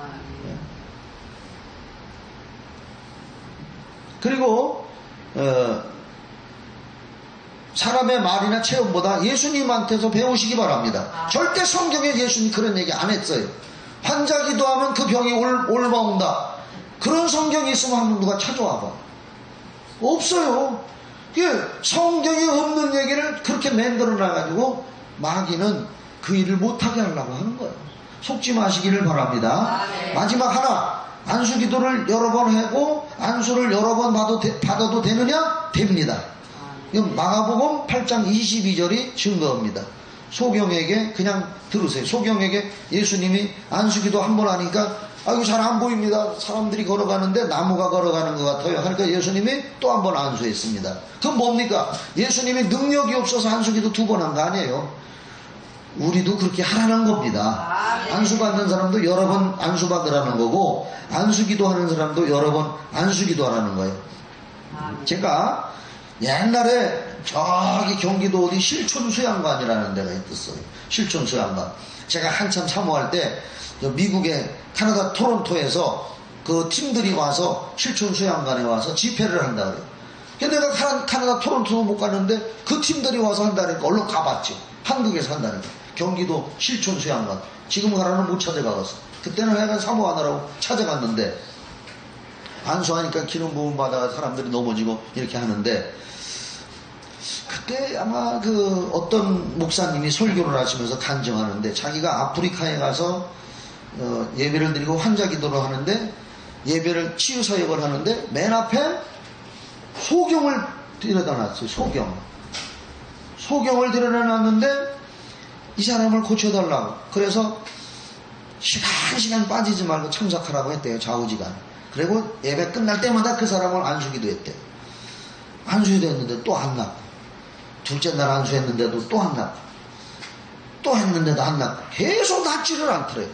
그리고 사람의 말이나 체험보다 예수님한테서 배우시기 바랍니다. 절대 성경에 예수님 그런 얘기 안 했어요. 환자 기도하면 그 병이 올라온다. 그런 성경이 있으면 한번 누가 찾아와봐. 없어요. 성경에 없는 얘기를 그렇게 만들어놔가지고 마귀는 그 일을 못하게 하려고 하는 거예요. 속지 마시기를 바랍니다. 마지막 하나, 안수 기도를 여러 번 하고 안수를 여러 번 받아도 되느냐? 됩니다. 이건 마가복음 8장 22절이 증거입니다. 소경에게 그냥 들으세요. 소경에게 예수님이 안수기도 한 번 하니까 아이고 잘 안 보입니다. 사람들이 걸어가는데 나무가 걸어가는 것 같아요. 하니까 예수님이 또 한 번 안수했습니다. 그건 뭡니까? 예수님이 능력이 없어서 안수기도 두 번 한 거 아니에요. 우리도 그렇게 하라는 겁니다. 안수받는 사람도 여러 번 안수받으라는 거고 안수기도 하는 사람도 여러 번 안수기도 하라는 거예요. 제가 옛날에 저기 경기도 어디 실촌수양관이라는 데가 있었어요. 실촌수양관. 제가 한참 사모할 때 미국의 캐나다 토론토에서 그 팀들이 와서 실촌수양관에 와서 집회를 한다 그래요. 근데 내가 캐나다 토론토도 못 갔는데 그 팀들이 와서 한다니까 얼른 가봤지. 한국에서 한다니까. 경기도 실촌수양관. 지금 가라는 못 찾아가겠어. 그때는 내가 사모하느라고 찾아갔는데 안수하니까 기름 부음 받아가 사람들이 넘어지고 이렇게 하는데 그때 아마 그 어떤 목사님이 설교를 하시면서 간증하는데 자기가 아프리카에 가서 예배를 드리고 환자 기도를 하는데 예배를 치유 사역을 하는데 맨 앞에 소경을 들여다 놨어요. 소경을 들여다 놨는데 이 사람을 고쳐달라고. 그래서 시간 빠지지 말고 참석하라고 했대요. 좌우지간. 그리고 예배 끝날 때마다 그 사람을 안수기도 했대요. 안수기도 했는데 또 안 낫고, 둘째 날 안수했는데도 또 안 낫고, 또 했는데도 안 낫고, 계속 낫지를 않더래요.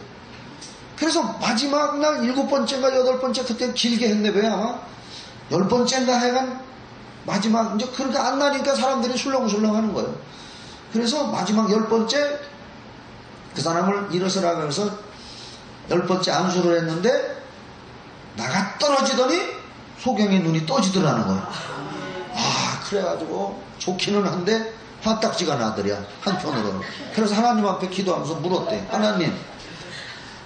그래서 마지막 날 7번째인가 8번째 그때 길게 했네. 왜 아마 10번째인가 해간 마지막 이제 그렇게 안 나니까 사람들이 술렁술렁 하는 거예요. 그래서 마지막 10번째 그 사람을 일어서라고 해서 10번째 안수를 했는데 나가 떨어지더니 소경의 눈이 떠지더라는 거예요. 아, 그래가지고 좋기는 한데 화딱지가 나더랴, 한편으로는. 그래서 하나님 앞에 기도하면서 물었대. 하나님,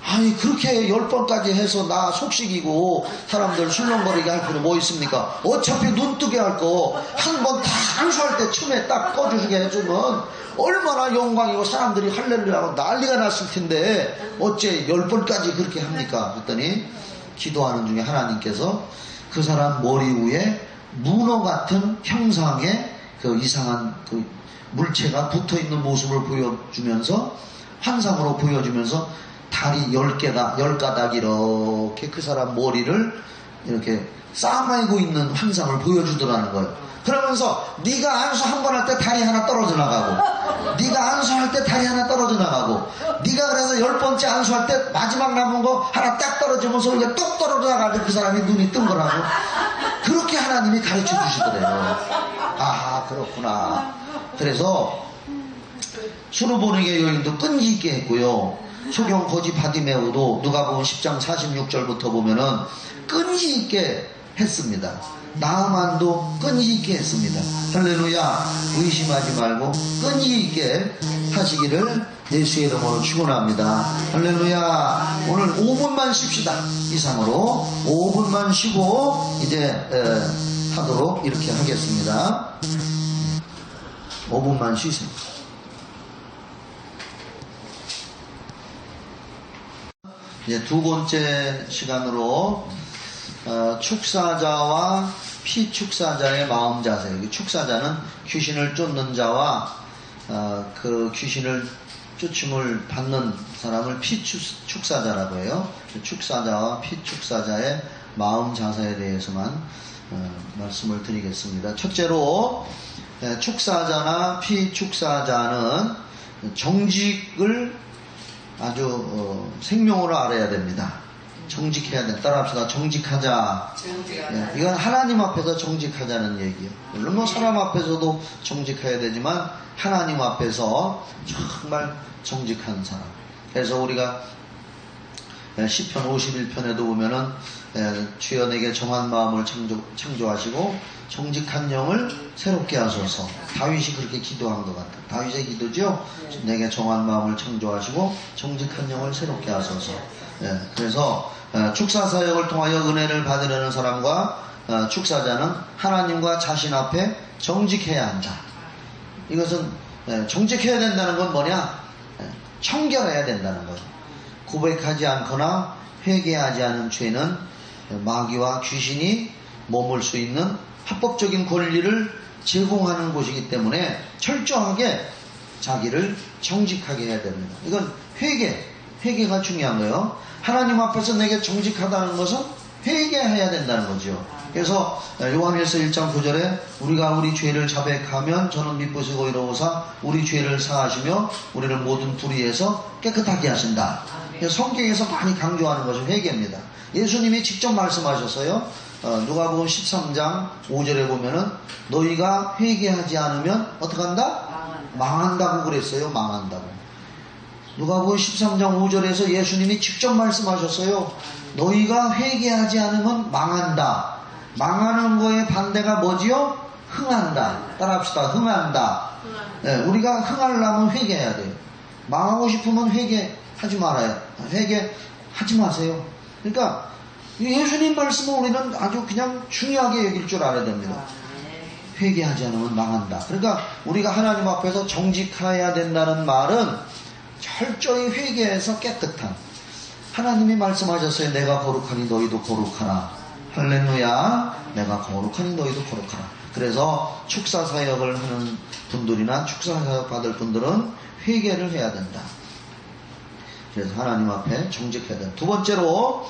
아니 그렇게 10번까지 해서 나 속식이고 사람들 술렁거리게 할 필요 뭐 있습니까? 어차피 눈 뜨게 할 거 한 번 다 안수할 때 처음에 딱 꺼주게 해주면 얼마나 영광이고 사람들이 할렐루야하고 난리가 났을 텐데 어째 10번까지 그렇게 합니까? 그랬더니 기도하는 중에 하나님께서 그 사람 머리 위에 문어 같은 형상의 그 이상한 그 물체가 붙어있는 모습을 보여주면서 환상으로 보여주면서 다리 10가닥 이렇게 그 사람 머리를 이렇게 싸매고 있는 환상을 보여주더라는 거예요. 그러면서 네가 안수 한 번 할 때 다리 하나 떨어져 나가고, 네가 안수할 때 다리 하나 떨어져 나가고, 네가 그래서 10번째 안수할 때 마지막 남은 거 하나 딱 떨어지면서 이게 뚝 떨어져 나가고 그 사람이 눈이 뜬 거라고. 그렇게 하나님이 가르쳐 주시더래요. 아하, 그렇구나. 그래서 수르보니게 여인도 끈기 있게 했고요. 소경 거지 바디메오도 누가복음 10장 46절부터 보면은 끈기 있게 했습니다. 나아만도 끈기 있게 했습니다. 할렐루야. 의심하지 말고 끈기 있게 하시기를 예수의 이름으로 축원합니다. 할렐루야. 오늘 5분만 쉽시다. 이상으로 5분만 쉬고 이제 하도록 이렇게 하겠습니다. 5분만 쉬세요. 이제 두 번째 시간으로 축사자와 피축사자의 마음 자세. 축사자는 귀신을 쫓는 자와 그 귀신을 쫓음을 받는 사람을 피축사자라고 해요. 축사자와 피축사자의 마음 자세에 대해서만 말씀을 드리겠습니다. 첫째로 축사자나 피축사자는 정직을 아주 생명으로 알아야 됩니다. 정직해야 돼. 따라합시다. 정직하자. 네, 이건 하나님 앞에서 정직하자는 얘기예요. 물론 뭐 사람 앞에서도 정직해야 되지만 하나님 앞에서 정말 정직한 사람. 그래서 우리가 시편 51편에도 보면은 주여 내게 정한 마음을 창조하시고 정직한 영을 새롭게 하소서. 다윗이 그렇게 기도한 것 같아요. 다윗의 기도죠. 내게 정한 마음을 창조하시고 정직한 영을 새롭게 하소서. 그래서 축사 사역을 통하여 은혜를 받으려는 사람과 축사자는 하나님과 자신 앞에 정직해야 한다. 이것은 정직해야 된다는 건 뭐냐? 청결해야 된다는 거예요. 고백하지 않거나 회개하지 않은 죄는 마귀와 귀신이 머물 수 있는 합법적인 권리를 제공하는 곳이기 때문에 철저하게 자기를 정직하게 해야 됩니다. 이건 회개가 중요한 거예요. 하나님 앞에서 내게 정직하다는 것은 회개해야 된다는 거죠. 그래서 요한일서 1장 9절에 우리가 우리 죄를 자백하면 저는 미쁘시고 이로우사 우리 죄를 사하시며 우리를 모든 불의에서 깨끗하게 하신다. 성경에서 많이 강조하는 것은 회개입니다. 예수님이 직접 말씀하셨어요. 누가복음 13장 5절에 보면은 너희가 회개하지 않으면 어떡한다? 망한다고 그랬어요. 망한다고. 누가복음 13장 5절에서 예수님이 직접 말씀하셨어요. 너희가 회개하지 않으면 망한다. 망하는 거의 반대가 뭐지요? 흥한다. 따라합시다. 흥한다. 우리가 흥하려면 회개해야 돼요. 망하고 싶으면 회개하지 말아요. 회개하지 마세요. 그러니까 예수님 말씀은 우리는 아주 그냥 중요하게 여길 줄 알아야 됩니다. 회개하지 않으면 망한다. 그러니까 우리가 하나님 앞에서 정직해야 된다는 말은 철저히 회개해서 깨끗한, 하나님이 말씀하셨어요. 내가 거룩하니 너희도 거룩하라. 할렐루야. 내가 거룩하니 너희도 거룩하라. 그래서 축사사역을 하는 분들이나 축사사역 받을 분들은 회개를 해야 된다. 그래서 하나님 앞에 정직해야 된다. 두 번째로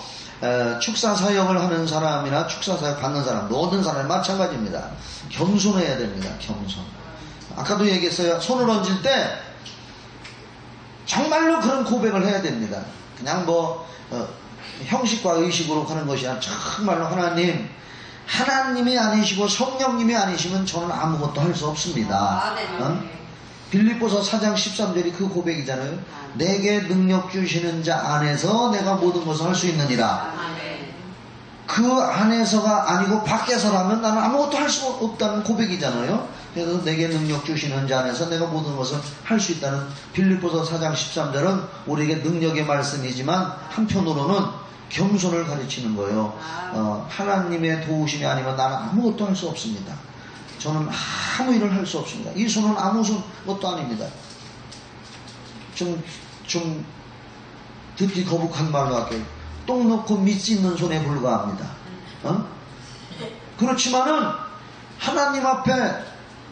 축사사역을 하는 사람이나 축사사역 받는 사람, 모든 사람이 마찬가지입니다. 겸손해야 됩니다. 겸손. 아까도 얘기했어요. 손을 얹을 때 정말로 그런 고백을 해야 됩니다. 그냥 형식과 의식으로 하는 것이 아니라 정말로 하나님이 아니시고 성령님이 아니시면 저는 아무것도 할 수 없습니다. 빌립보서 4장 13절이 그 고백이잖아요. 내게 능력 주시는 자 안에서 내가 모든 것을 할 수 있느니라. 그 안에서가 아니고 밖에서라면 나는 아무것도 할 수 없다는 고백이잖아요. 그래서 내게 능력 주시는 자 안에서 내가 모든 것을 할 수 있다는 빌립보서 4장 13절은 우리에게 능력의 말씀이지만 한편으로는 겸손을 가르치는 거예요. 하나님의 도우심이 아니면 나는 아무것도 할 수 없습니다. 저는 아무 일을 할 수 없습니다. 이 손은 아무 것도 아닙니다. 좀 듣기 거북한 말로 할게요. 똥 넣고 밑 찢는 손에 불과합니다. 그렇지만은 하나님 앞에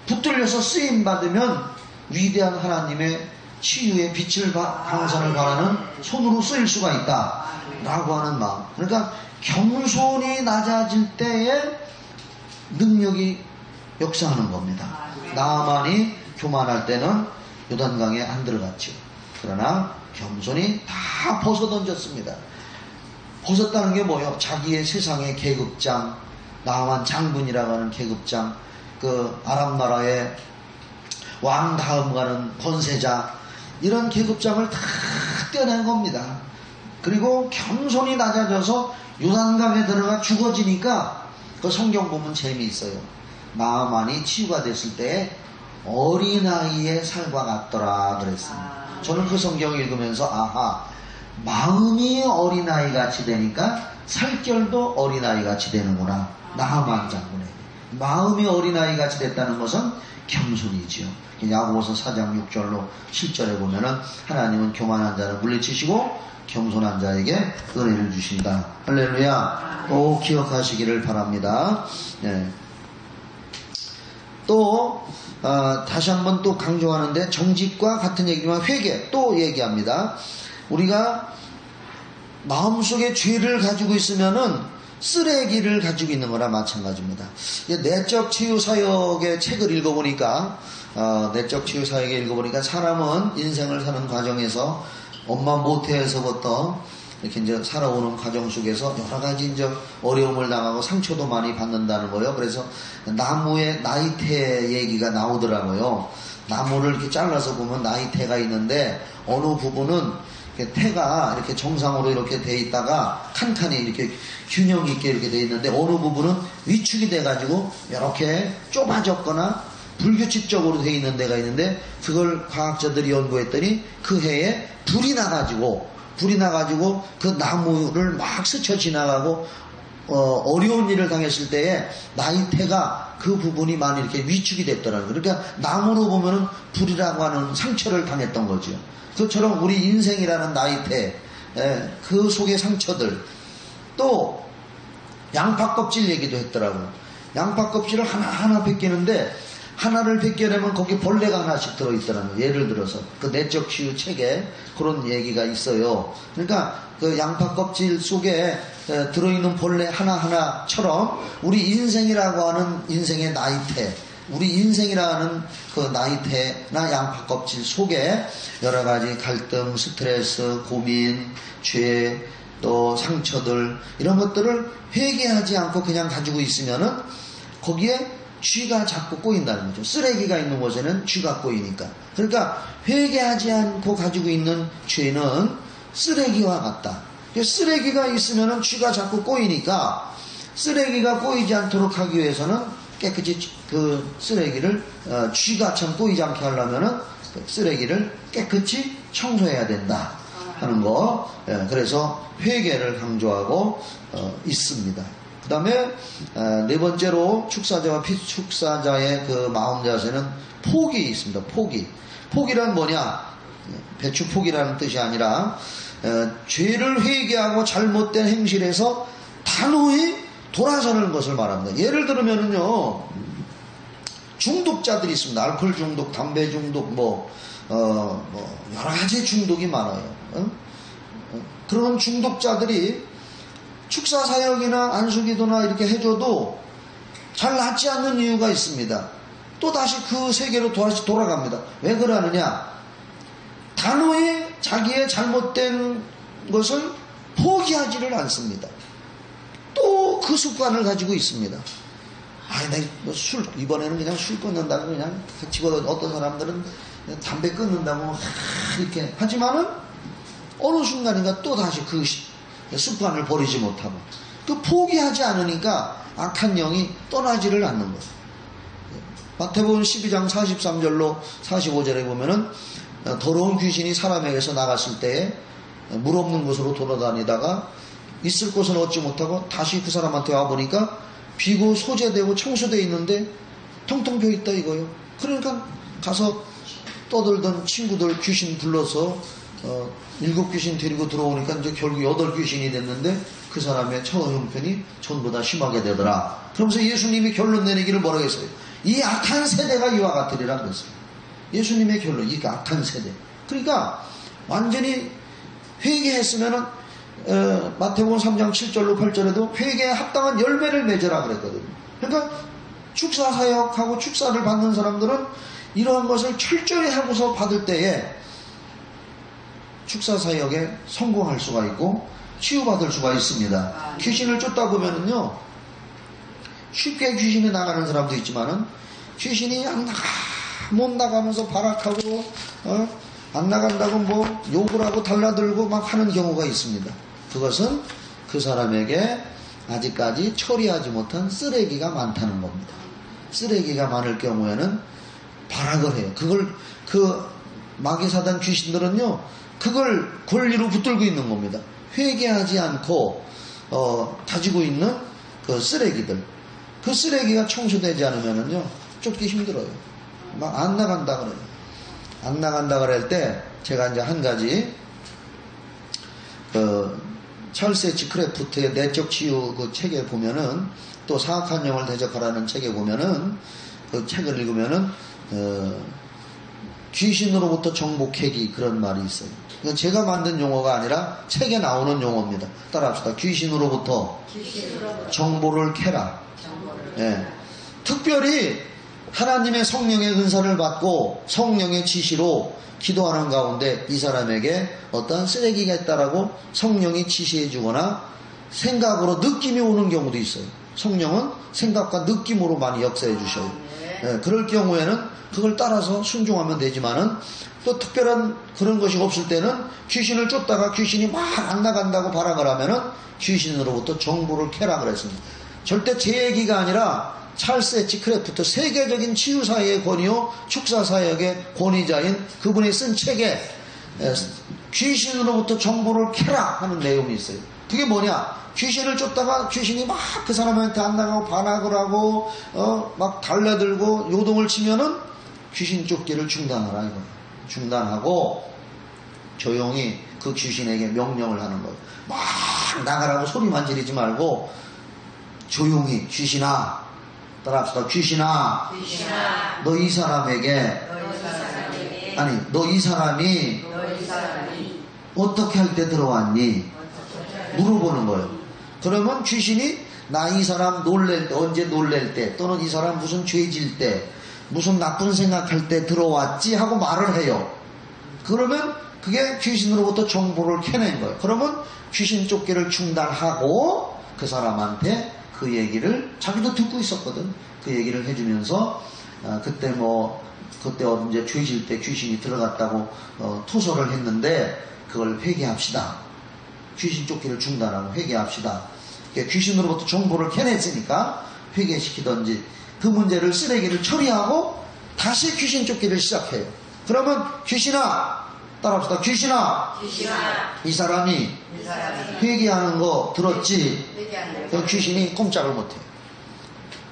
붙들려서 쓰임 받으면 위대한 하나님의 치유의 빛을 방선을 바라는 손으로 쓰일 수가 있다 라고 하는 마음. 그러니까 겸손이 낮아질 때에 능력이 역사하는 겁니다. 나아만이 교만할 때는 요단강에 안 들어갔죠. 그러나 겸손이 다 벗어던졌습니다. 벗었다는 게 뭐예요? 자기의 세상의 계급장, 나아만 장군이라고 하는 계급장, 그 아람 나라의 왕 다음 가는 권세자, 이런 계급장을 다 떼어낸 겁니다. 그리고 겸손이 낮아져서 요단강에 들어가 죽어지니까 그 성경 보면 재미있어요. 나아만이 치유가 됐을 때 어린아이의 살과 같더라 그랬습니다. 저는 그 성경을 읽으면서 마음이 어린아이 같이 되니까 살결도 어린아이 같이 되는구나. 나아만 장군에게 마음이 어린아이 같이 됐다는 것은 겸손이지요. 야고보서 4장 6절로 7절에 보면은 하나님은 교만한 자를 물리치시고 겸손한 자에게 은혜를 주신다. 할렐루야. 꼭 기억하시기를 바랍니다. 네. 또 다시 한번 또 강조하는데, 정직과 같은 얘기지만 회개 또 얘기합니다. 우리가 마음속에 죄를 가지고 있으면은 쓰레기를 가지고 있는 거나 마찬가지입니다. 내적 치유 사역의 책을 읽어보니까 사람은 인생을 사는 과정에서 엄마 모태에서부터 이렇게 이제 살아오는 과정 속에서 여러 가지 이제 어려움을 당하고 상처도 많이 받는다는 거예요. 그래서 나무의 나이테 얘기가 나오더라고요. 나무를 이렇게 잘라서 보면 나이테가 있는데 어느 부분은 태가 이렇게 정상으로 이렇게 돼 있다가 칸칸이 이렇게 균형 있게 이렇게 돼 있는데 어느 부분은 위축이 돼 가지고 이렇게 좁아졌거나 불규칙적으로 돼 있는 데가 있는데, 그걸 과학자들이 연구했더니 그 해에 불이 나가지고 그 나무를 막 스쳐 지나가고 어려운 일을 당했을 때에 나이테가 그 부분이 많이 이렇게 위축이 됐더라고요. 그러니까 나무로 보면은 불이라고 하는 상처를 당했던 거죠. 그처럼 우리 인생이라는 나이테, 그 속의 상처들, 또 양파 껍질 얘기도 했더라고요. 양파 껍질을 하나하나 벗기는데 하나를 벗겨내면 거기 벌레가 하나씩 들어있더라고요. 예를 들어서 그 내적 치유 책에 그런 얘기가 있어요. 그러니까 그 양파 껍질 속에 들어있는 벌레 하나하나처럼 우리 인생이라고 하는 인생의 나이테, 우리 인생이라는 그 나이테나 양파 껍질 속에 여러 가지 갈등, 스트레스, 고민, 죄, 또 상처들 이런 것들을 회개하지 않고 그냥 가지고 있으면은 거기에 쥐가 자꾸 꼬인다는 거죠. 쓰레기가 있는 곳에는 쥐가 꼬이니까. 그러니까 회개하지 않고 가지고 있는 죄는 쓰레기와 같다. 쓰레기가 있으면은 쥐가 자꾸 꼬이니까 쓰레기가 꼬이지 않도록 하기 위해서는 깨끗이 그 쓰레기를 쥐가 참 꼬이지 않게 하려면은 그 쓰레기를 깨끗이 청소해야 된다 하는 거. 그래서 회개를 강조하고 있습니다. 그 다음에 네 번째로 축사자와 피축사자의 그 마음 자세는 포기 있습니다. 포기란 뭐냐? 배추포기라는 뜻이 아니라 죄를 회개하고 잘못된 행실에서 단호히 돌아서는 것을 말합니다. 예를 들면은요, 중독자들이 있습니다. 알코올 중독, 담배 중독, 여러 가지 중독이 많아요. 그런 중독자들이 축사사역이나 안수기도나 이렇게 해줘도 잘 낫지 않는 이유가 있습니다. 또 다시 그 세계로 다시 돌아갑니다. 왜 그러느냐? 단호히 자기의 잘못된 것을 포기하지를 않습니다. 또 그 습관을 가지고 있습니다. 이번에는 그냥 술 끊는다고 그냥 집어, 어떤 사람들은 담배 끊는다고 이렇게 하지만은 어느 순간인가 또 다시 그 습관을 버리지 못하고 그 포기하지 않으니까 악한 영이 떠나지를 않는 거예요. 마태복음 12장 43절로 45절에 보면은 더러운 귀신이 사람에게서 나갔을 때에 물 없는 곳으로 돌아다니다가 있을 곳은 얻지 못하고 다시 그 사람한테 와보니까 비고 소재되고 청소되어 있는데 텅텅 비어있다 이거요. 그러니까 가서 떠들던 친구들 귀신 불러서 7귀신 데리고 들어오니까 이제 결국 8귀신이 됐는데 그 사람의 처우 형편이 전부 다 심하게 되더라. 그러면서 예수님이 결론 내리기를 뭐라고 했어요? 이 악한 세대가 이와 같으리라 그랬어요. 예수님의 결론, 이 악한 세대. 그러니까 완전히 회개했으면은 마태복음 3장 7절로 8절에도 회개에 합당한 열매를 맺으라 그랬거든요. 그러니까 축사사역하고 축사를 받는 사람들은 이러한 것을 철저히 하고서 받을 때에 축사사역에 성공할 수가 있고 치유받을 수가 있습니다. 귀신을 쫓다 보면은요, 쉽게 귀신이 나가는 사람도 있지만은 귀신이 못 나가면서 발악하고 안 나간다고 욕을 하고 달라들고 막 하는 경우가 있습니다. 그것은 그 사람에게 아직까지 처리하지 못한 쓰레기가 많다는 겁니다. 쓰레기가 많을 경우에는 발악을 해요. 그 마귀사단 귀신들은요, 그걸 권리로 붙들고 있는 겁니다. 회개하지 않고 가지고 있는 그 쓰레기들, 그 쓰레기가 청소되지 않으면은요 쫓기 힘들어요. 막 안 나간다 그래요. 안 나간다 그럴 때 제가 이제 한 가지 찰스 H 크래프트의 내적 치유 그 책에 보면은, 또 사악한 영을 대적하라는 책에 보면은, 그 책을 읽으면은 귀신으로부터 정복하기 그런 말이 있어요. 제가 만든 용어가 아니라 책에 나오는 용어입니다. 따라합시다. 귀신으로부터 정보를 캐라. 예. 특별히 하나님의 성령의 은사를 받고 성령의 지시로 기도하는 가운데 이 사람에게 어떠한 쓰레기가 있다라고 성령이 지시해 주거나 생각으로 느낌이 오는 경우도 있어요. 성령은 생각과 느낌으로 많이 역사해 주셔요. 예, 그럴 경우에는 그걸 따라서 순종하면 되지만은 또 특별한 그런 것이 없을 때는 귀신을 쫓다가 귀신이 막 안 나간다고 발악을 하면은 귀신으로부터 정보를 캐라 그랬습니다. 절대 제 얘기가 아니라 찰스 H 크래프트 세계적인 치유사역의 권위요 축사사역의 권위자인 그분이 쓴 책에 귀신으로부터 정보를 캐라 하는 내용이 있어요. 그게 뭐냐? 귀신을 쫓다가 귀신이 막 그 사람한테 안 나가고 반악을 하고 막 달라들고 요동을 치면은 귀신 쫓기를 중단하라 이거. 중단하고 조용히 그 귀신에게 명령을 하는 거예요. 막 나가라고 소리만 지르지 말고 조용히 귀신아, 따라합시다. 귀신아, 너 이 사람에게 아니 너 이 사람이 어떻게 할 때 들어왔니? 물어보는 거예요. 그러면 귀신이 나 이 사람 놀랄 때, 언제 놀랄 때, 또는 이 사람 무슨 죄질 때, 무슨 나쁜 생각할 때 들어왔지 하고 말을 해요. 그러면 그게 귀신으로부터 정보를 캐낸 거예요. 그러면 귀신 쫓기를 중단하고 그 사람한테 그 얘기를 자기도 듣고 있었거든. 그 얘기를 해주면서 그때 언제 죄질 때 귀신이 들어갔다고 토설을 했는데 그걸 회개합시다. 귀신 쫓기를 중단하고 회개합시다. 귀신으로부터 정보를 캐냈으니까 회개시키든지 그 문제를 쓰레기를 처리하고 다시 귀신 쫓기를 시작해요. 그러면 귀신아, 따라합시다. 귀신아, 이 사람이 회개하는 거 들었지? 그럼 귀신이 꼼짝을 못해요.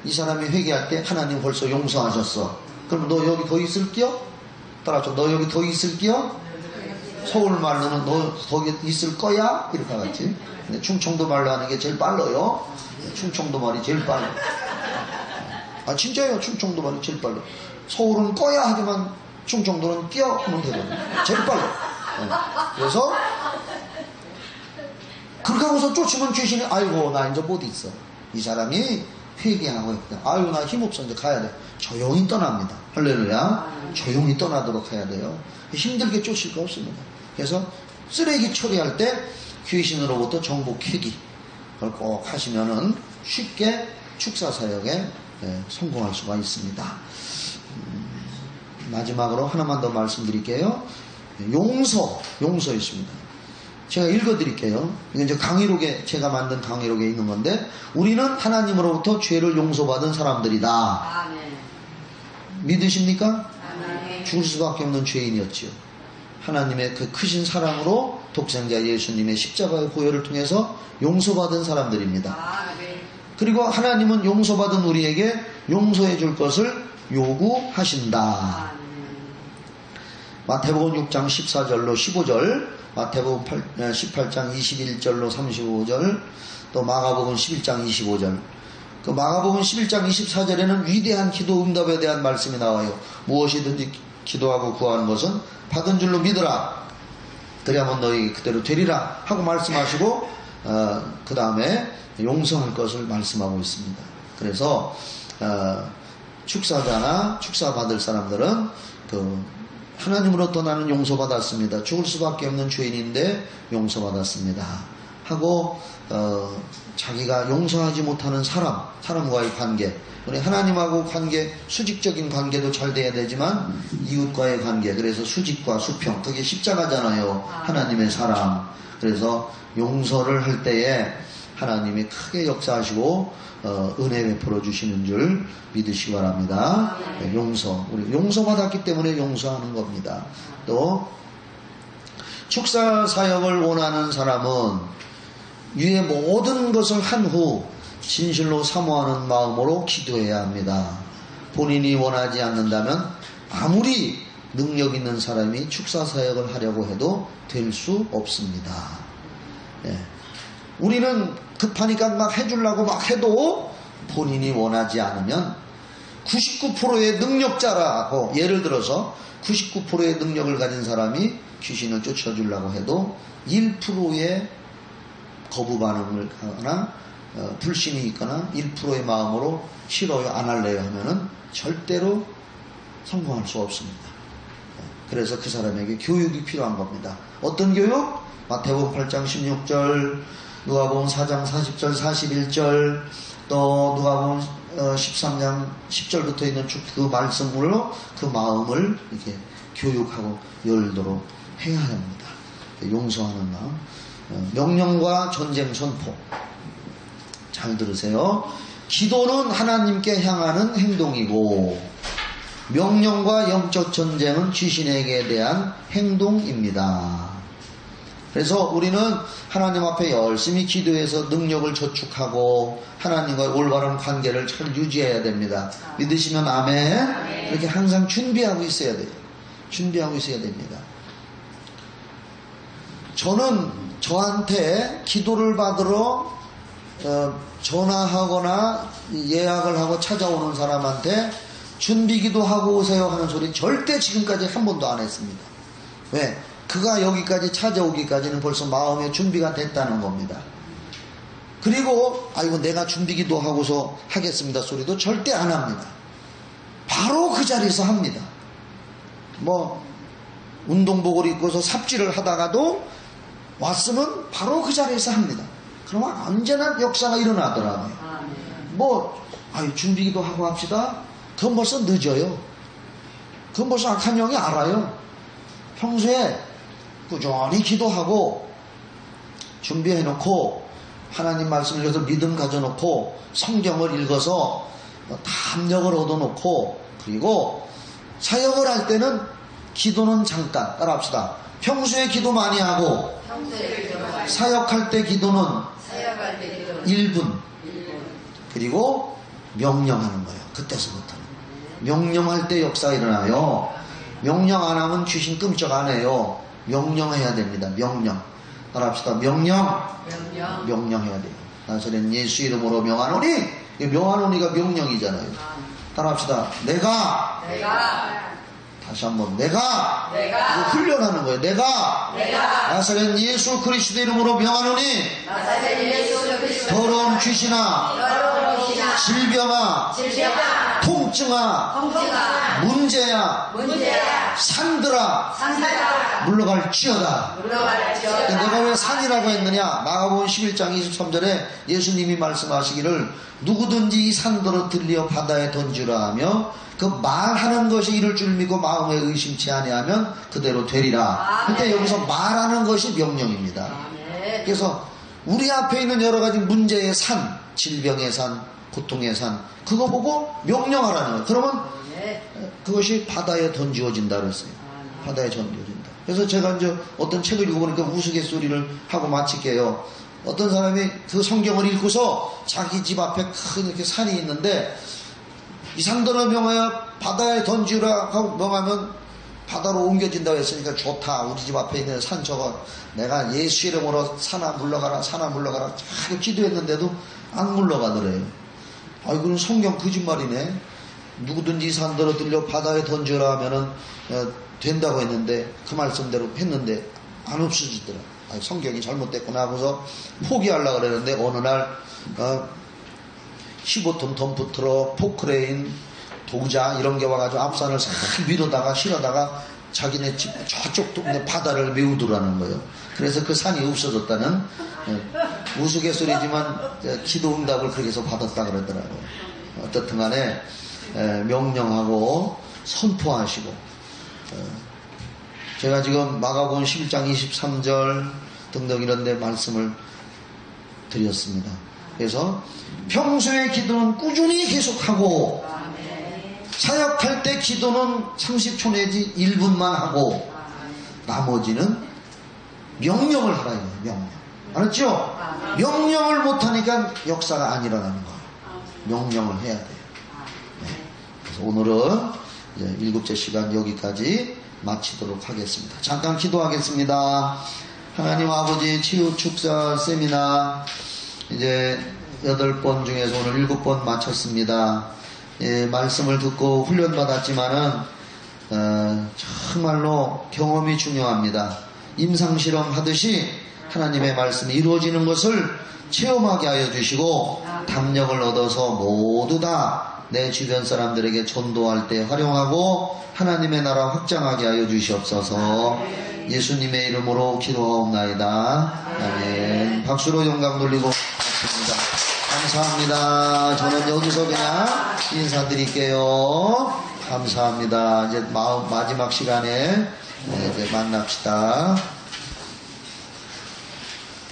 이 사람이 회개할 때 하나님 벌써 용서하셨어. 그럼 너 여기 더 있을게요? 따라합시다. 너 여기 더 있을게요? 서울 말로는 너 거기 있을 거야? 이렇게 하겠지. 근데 충청도 말로 하는 게 제일 빨라요. 충청도 말이 제일 빨라. 진짜요. 충청도 말이 제일 빨라. 서울은 꺼야 하지만 충청도는 끼어 하면 되거든요. 제일 빨라. 그래서 그렇게 하고서 쫓으면 귀신이 아이고 나 이제 못 있어. 이 사람이 회개하고 있거든. 아이고 나 힘없어 이제 가야 돼. 조용히 떠납니다. 할렐루야. 조용히 떠나도록 해야 돼요. 힘들게 쫓을 거 없습니다. 그래서 쓰레기 처리할 때 귀신으로부터 정보 캐기 그걸 꼭 하시면은 쉽게 축사사역에 성공할 수가 있습니다. 마지막으로 하나만 더 말씀드릴게요. 용서 있습니다. 제가 읽어드릴게요. 이게 이제 강의록에, 제가 만든 강의록에 있는 건데, 우리는 하나님으로부터 죄를 용서받은 사람들이다. 아멘. 믿으십니까? 아멘. 죽을 수밖에 없는 죄인이었지요. 하나님의 그 크신 사랑으로 독생자 예수님의 십자가의 보혈을 통해서 용서받은 사람들입니다. 아멘. 그리고 하나님은 용서받은 우리에게 용서해 줄 것을 요구하신다. 아멘. 마태복음 6장 14절로 15절, 마태복음 18장 21절로 35절, 또 마가복음 11장 25절. 그 마가복음 11장 24절에는 위대한 기도 응답에 대한 말씀이 나와요. 무엇이든지 기도하고 구하는 것은 받은 줄로 믿으라. 그리하면 너희 그대로 되리라 하고 말씀하시고 그 다음에 용서할 것을 말씀하고 있습니다. 그래서 축사자나 축사받을 사람들은 하나님으로부터 나는 용서받았습니다. 죽을 수밖에 없는 죄인인데 용서받았습니다. 하고 자기가 용서하지 못하는 사람과의 관계, 우리 하나님하고 관계, 수직적인 관계도 잘 돼야 되지만 이웃과의 관계, 그래서 수직과 수평, 그게 십자가잖아요. 하나님의 사랑. 그래서 용서를 할 때에 하나님이 크게 역사하시고 은혜 베풀어 주시는 줄 믿으시기 바랍니다. 네, 우리 용서받았기 때문에 용서하는 겁니다. 또 축사 사역을 원하는 사람은 위의 모든 것을 한 후 진실로 사모하는 마음으로 기도해야 합니다. 본인이 원하지 않는다면 아무리 능력 있는 사람이 축사 사역을 하려고 해도 될 수 없습니다. 네. 우리는 급하니까 막 해주려고 막 해도 본인이 원하지 않으면 99%의 능력자라고, 예를 들어서 99%의 능력을 가진 사람이 귀신을 쫓아주려고 해도 1%의 거부 반응을 하거나 불신이 있거나 1%의 마음으로 싫어요, 안 할래요 하면은 절대로 성공할 수 없습니다. 그래서 그 사람에게 교육이 필요한 겁니다. 어떤 교육? 마태복음 8장 16절, 누가복음 4장 40절 41절, 또 누가복음 13장 10절부터 있는 그 말씀으로 그 마음을 이렇게 교육하고 열도록 해야 합니다. 용서하는 마음. 명령과 전쟁 선포. 잘 들으세요. 기도는 하나님께 향하는 행동이고 명령과 영적 전쟁은 귀신에게 대한 행동입니다. 그래서 우리는 하나님 앞에 열심히 기도해서 능력을 저축하고 하나님과의 올바른 관계를 잘 유지해야 됩니다. 믿으시면 아멘. 이렇게 항상 준비하고 있어야 돼요. 준비하고 있어야 됩니다. 저는 저한테 기도를 받으러 전화하거나 예약을 하고 찾아오는 사람한테 준비기도 하고 오세요 하는 소리 절대 지금까지 한 번도 안 했습니다. 왜? 그가 여기까지 찾아오기까지는 벌써 마음의 준비가 됐다는 겁니다. 그리고 아이고 내가 준비기도 하고서 하겠습니다 소리도 절대 안 합니다. 바로 그 자리에서 합니다. 운동복을 입고서 삽질을 하다가도 왔으면 바로 그 자리에서 합니다. 그러면 언제나 역사가 일어나더라고요. 준비기도 하고 합시다. 그건 벌써 늦어요. 그건 벌써 악한 영이 알아요. 평소에 꾸준히 기도하고 준비해놓고 하나님 말씀을 읽어서 믿음 가져놓고 성경을 읽어서 담력을 얻어놓고 그리고 사역을 할 때는 기도는 잠깐 따라합시다. 평소에 기도 많이 하고 사역할 때 기도는 1분 그리고 명령하는 거예요. 그때서부터는 명령할 때 역사가 일어나요. 명령 안 하면 귀신 끔찍 안 해요. 명령해야 됩니다. 명령 따라합시다. 명령해야 돼요. 나사렛 예수 이름으로 명하노니, 명하노니가 명령이잖아요. 따라합시다. 내가 다시 한번 내가 훈련하는 거예요. 내가 나사렛 예수 그리스도 이름으로 명하노니 더러운 귀신아 질병아 통증아 문제야 산들아 물러갈지어다. 내가 왜 산이라고 했느냐? 마가복음 11장 23절에 예수님이 말씀하시기를 누구든지 이 산들어 들려 바다에 던지라 하며 그 말하는 것이 이룰 줄 믿고 마음에 의심치 아니하면 그대로 되리라. 그때 여기서 말하는 것이 명령입니다. 그래서 우리 앞에 있는 여러 가지 문제의 산, 질병의 산, 고통의 산, 그거 보고 명령하라는 거예요. 그러면 그것이 바다에 던지어진다 그랬어요. 바다에 던지어진다. 그래서 제가 이제 어떤 책을 읽어보니까 우스갯소리를 하고 마칠게요. 어떤 사람이 그 성경을 읽고서 자기 집 앞에 큰 이렇게 산이 있는데 이 산들어 명하여 바다에 던지라 하고 명하면 바다로 옮겨진다고 했으니까 좋다. 우리 집 앞에 있는 산 저거 내가 예수 이름으로 산아 물러가라 자꾸 기도했는데도 안 물러가더래요. 이거는 성경 거짓말이네. 누구든지 산들어 들려 바다에 던져라 하면은 된다고 했는데 그 말씀대로 했는데 안 없어지더라. 성경이 잘못됐구나 하고서 포기하려고 그랬는데 어느 날 15톤 덤프트럭 포크레인 도자 이런 게 와가지고 앞산을 싹 밀어다가 실어다가 자기네 집 저쪽 동네 바다를 메우더라는 거예요. 그래서 그 산이 없어졌다는 우스갯소리지만 기도 응답을 그렇게 해서 받았다 그러더라고요. 어떻든 간에 명령하고 선포하시고 제가 지금 마가복음 11장 23절 등등 이런 데 말씀을 드렸습니다. 그래서 평소에 기도는 꾸준히 계속하고 사역할 때 기도는 30초 내지 1분만 하고 나머지는 명령을 하라 이거예요. 명령. 알았죠? 명령을 못하니까 역사가 안 일어나는 거예요. 명령을 해야 돼요. 그래서 오늘은 이제 7째 시간 여기까지 마치도록 하겠습니다. 잠깐 기도하겠습니다. 하나님 아버지 치유 축사 세미나 이제 8번 중에서 오늘 7번 마쳤습니다. 말씀을 듣고 훈련받았지만은 정말로 경험이 중요합니다. 임상실험 하듯이 하나님의 말씀이 이루어지는 것을 체험하게 하여 주시고 담력을 얻어서 모두 다 내 주변 사람들에게 전도할 때 활용하고 하나님의 나라 확장하게 하여 주시옵소서. 예수님의 이름으로 기도하옵나이다. 아멘. 박수로 영광 돌리고 받습니다. 감사합니다. 저는 여기서 그냥 인사드릴게요. 감사합니다. 이제 마지막 시간에 이제 만납시다.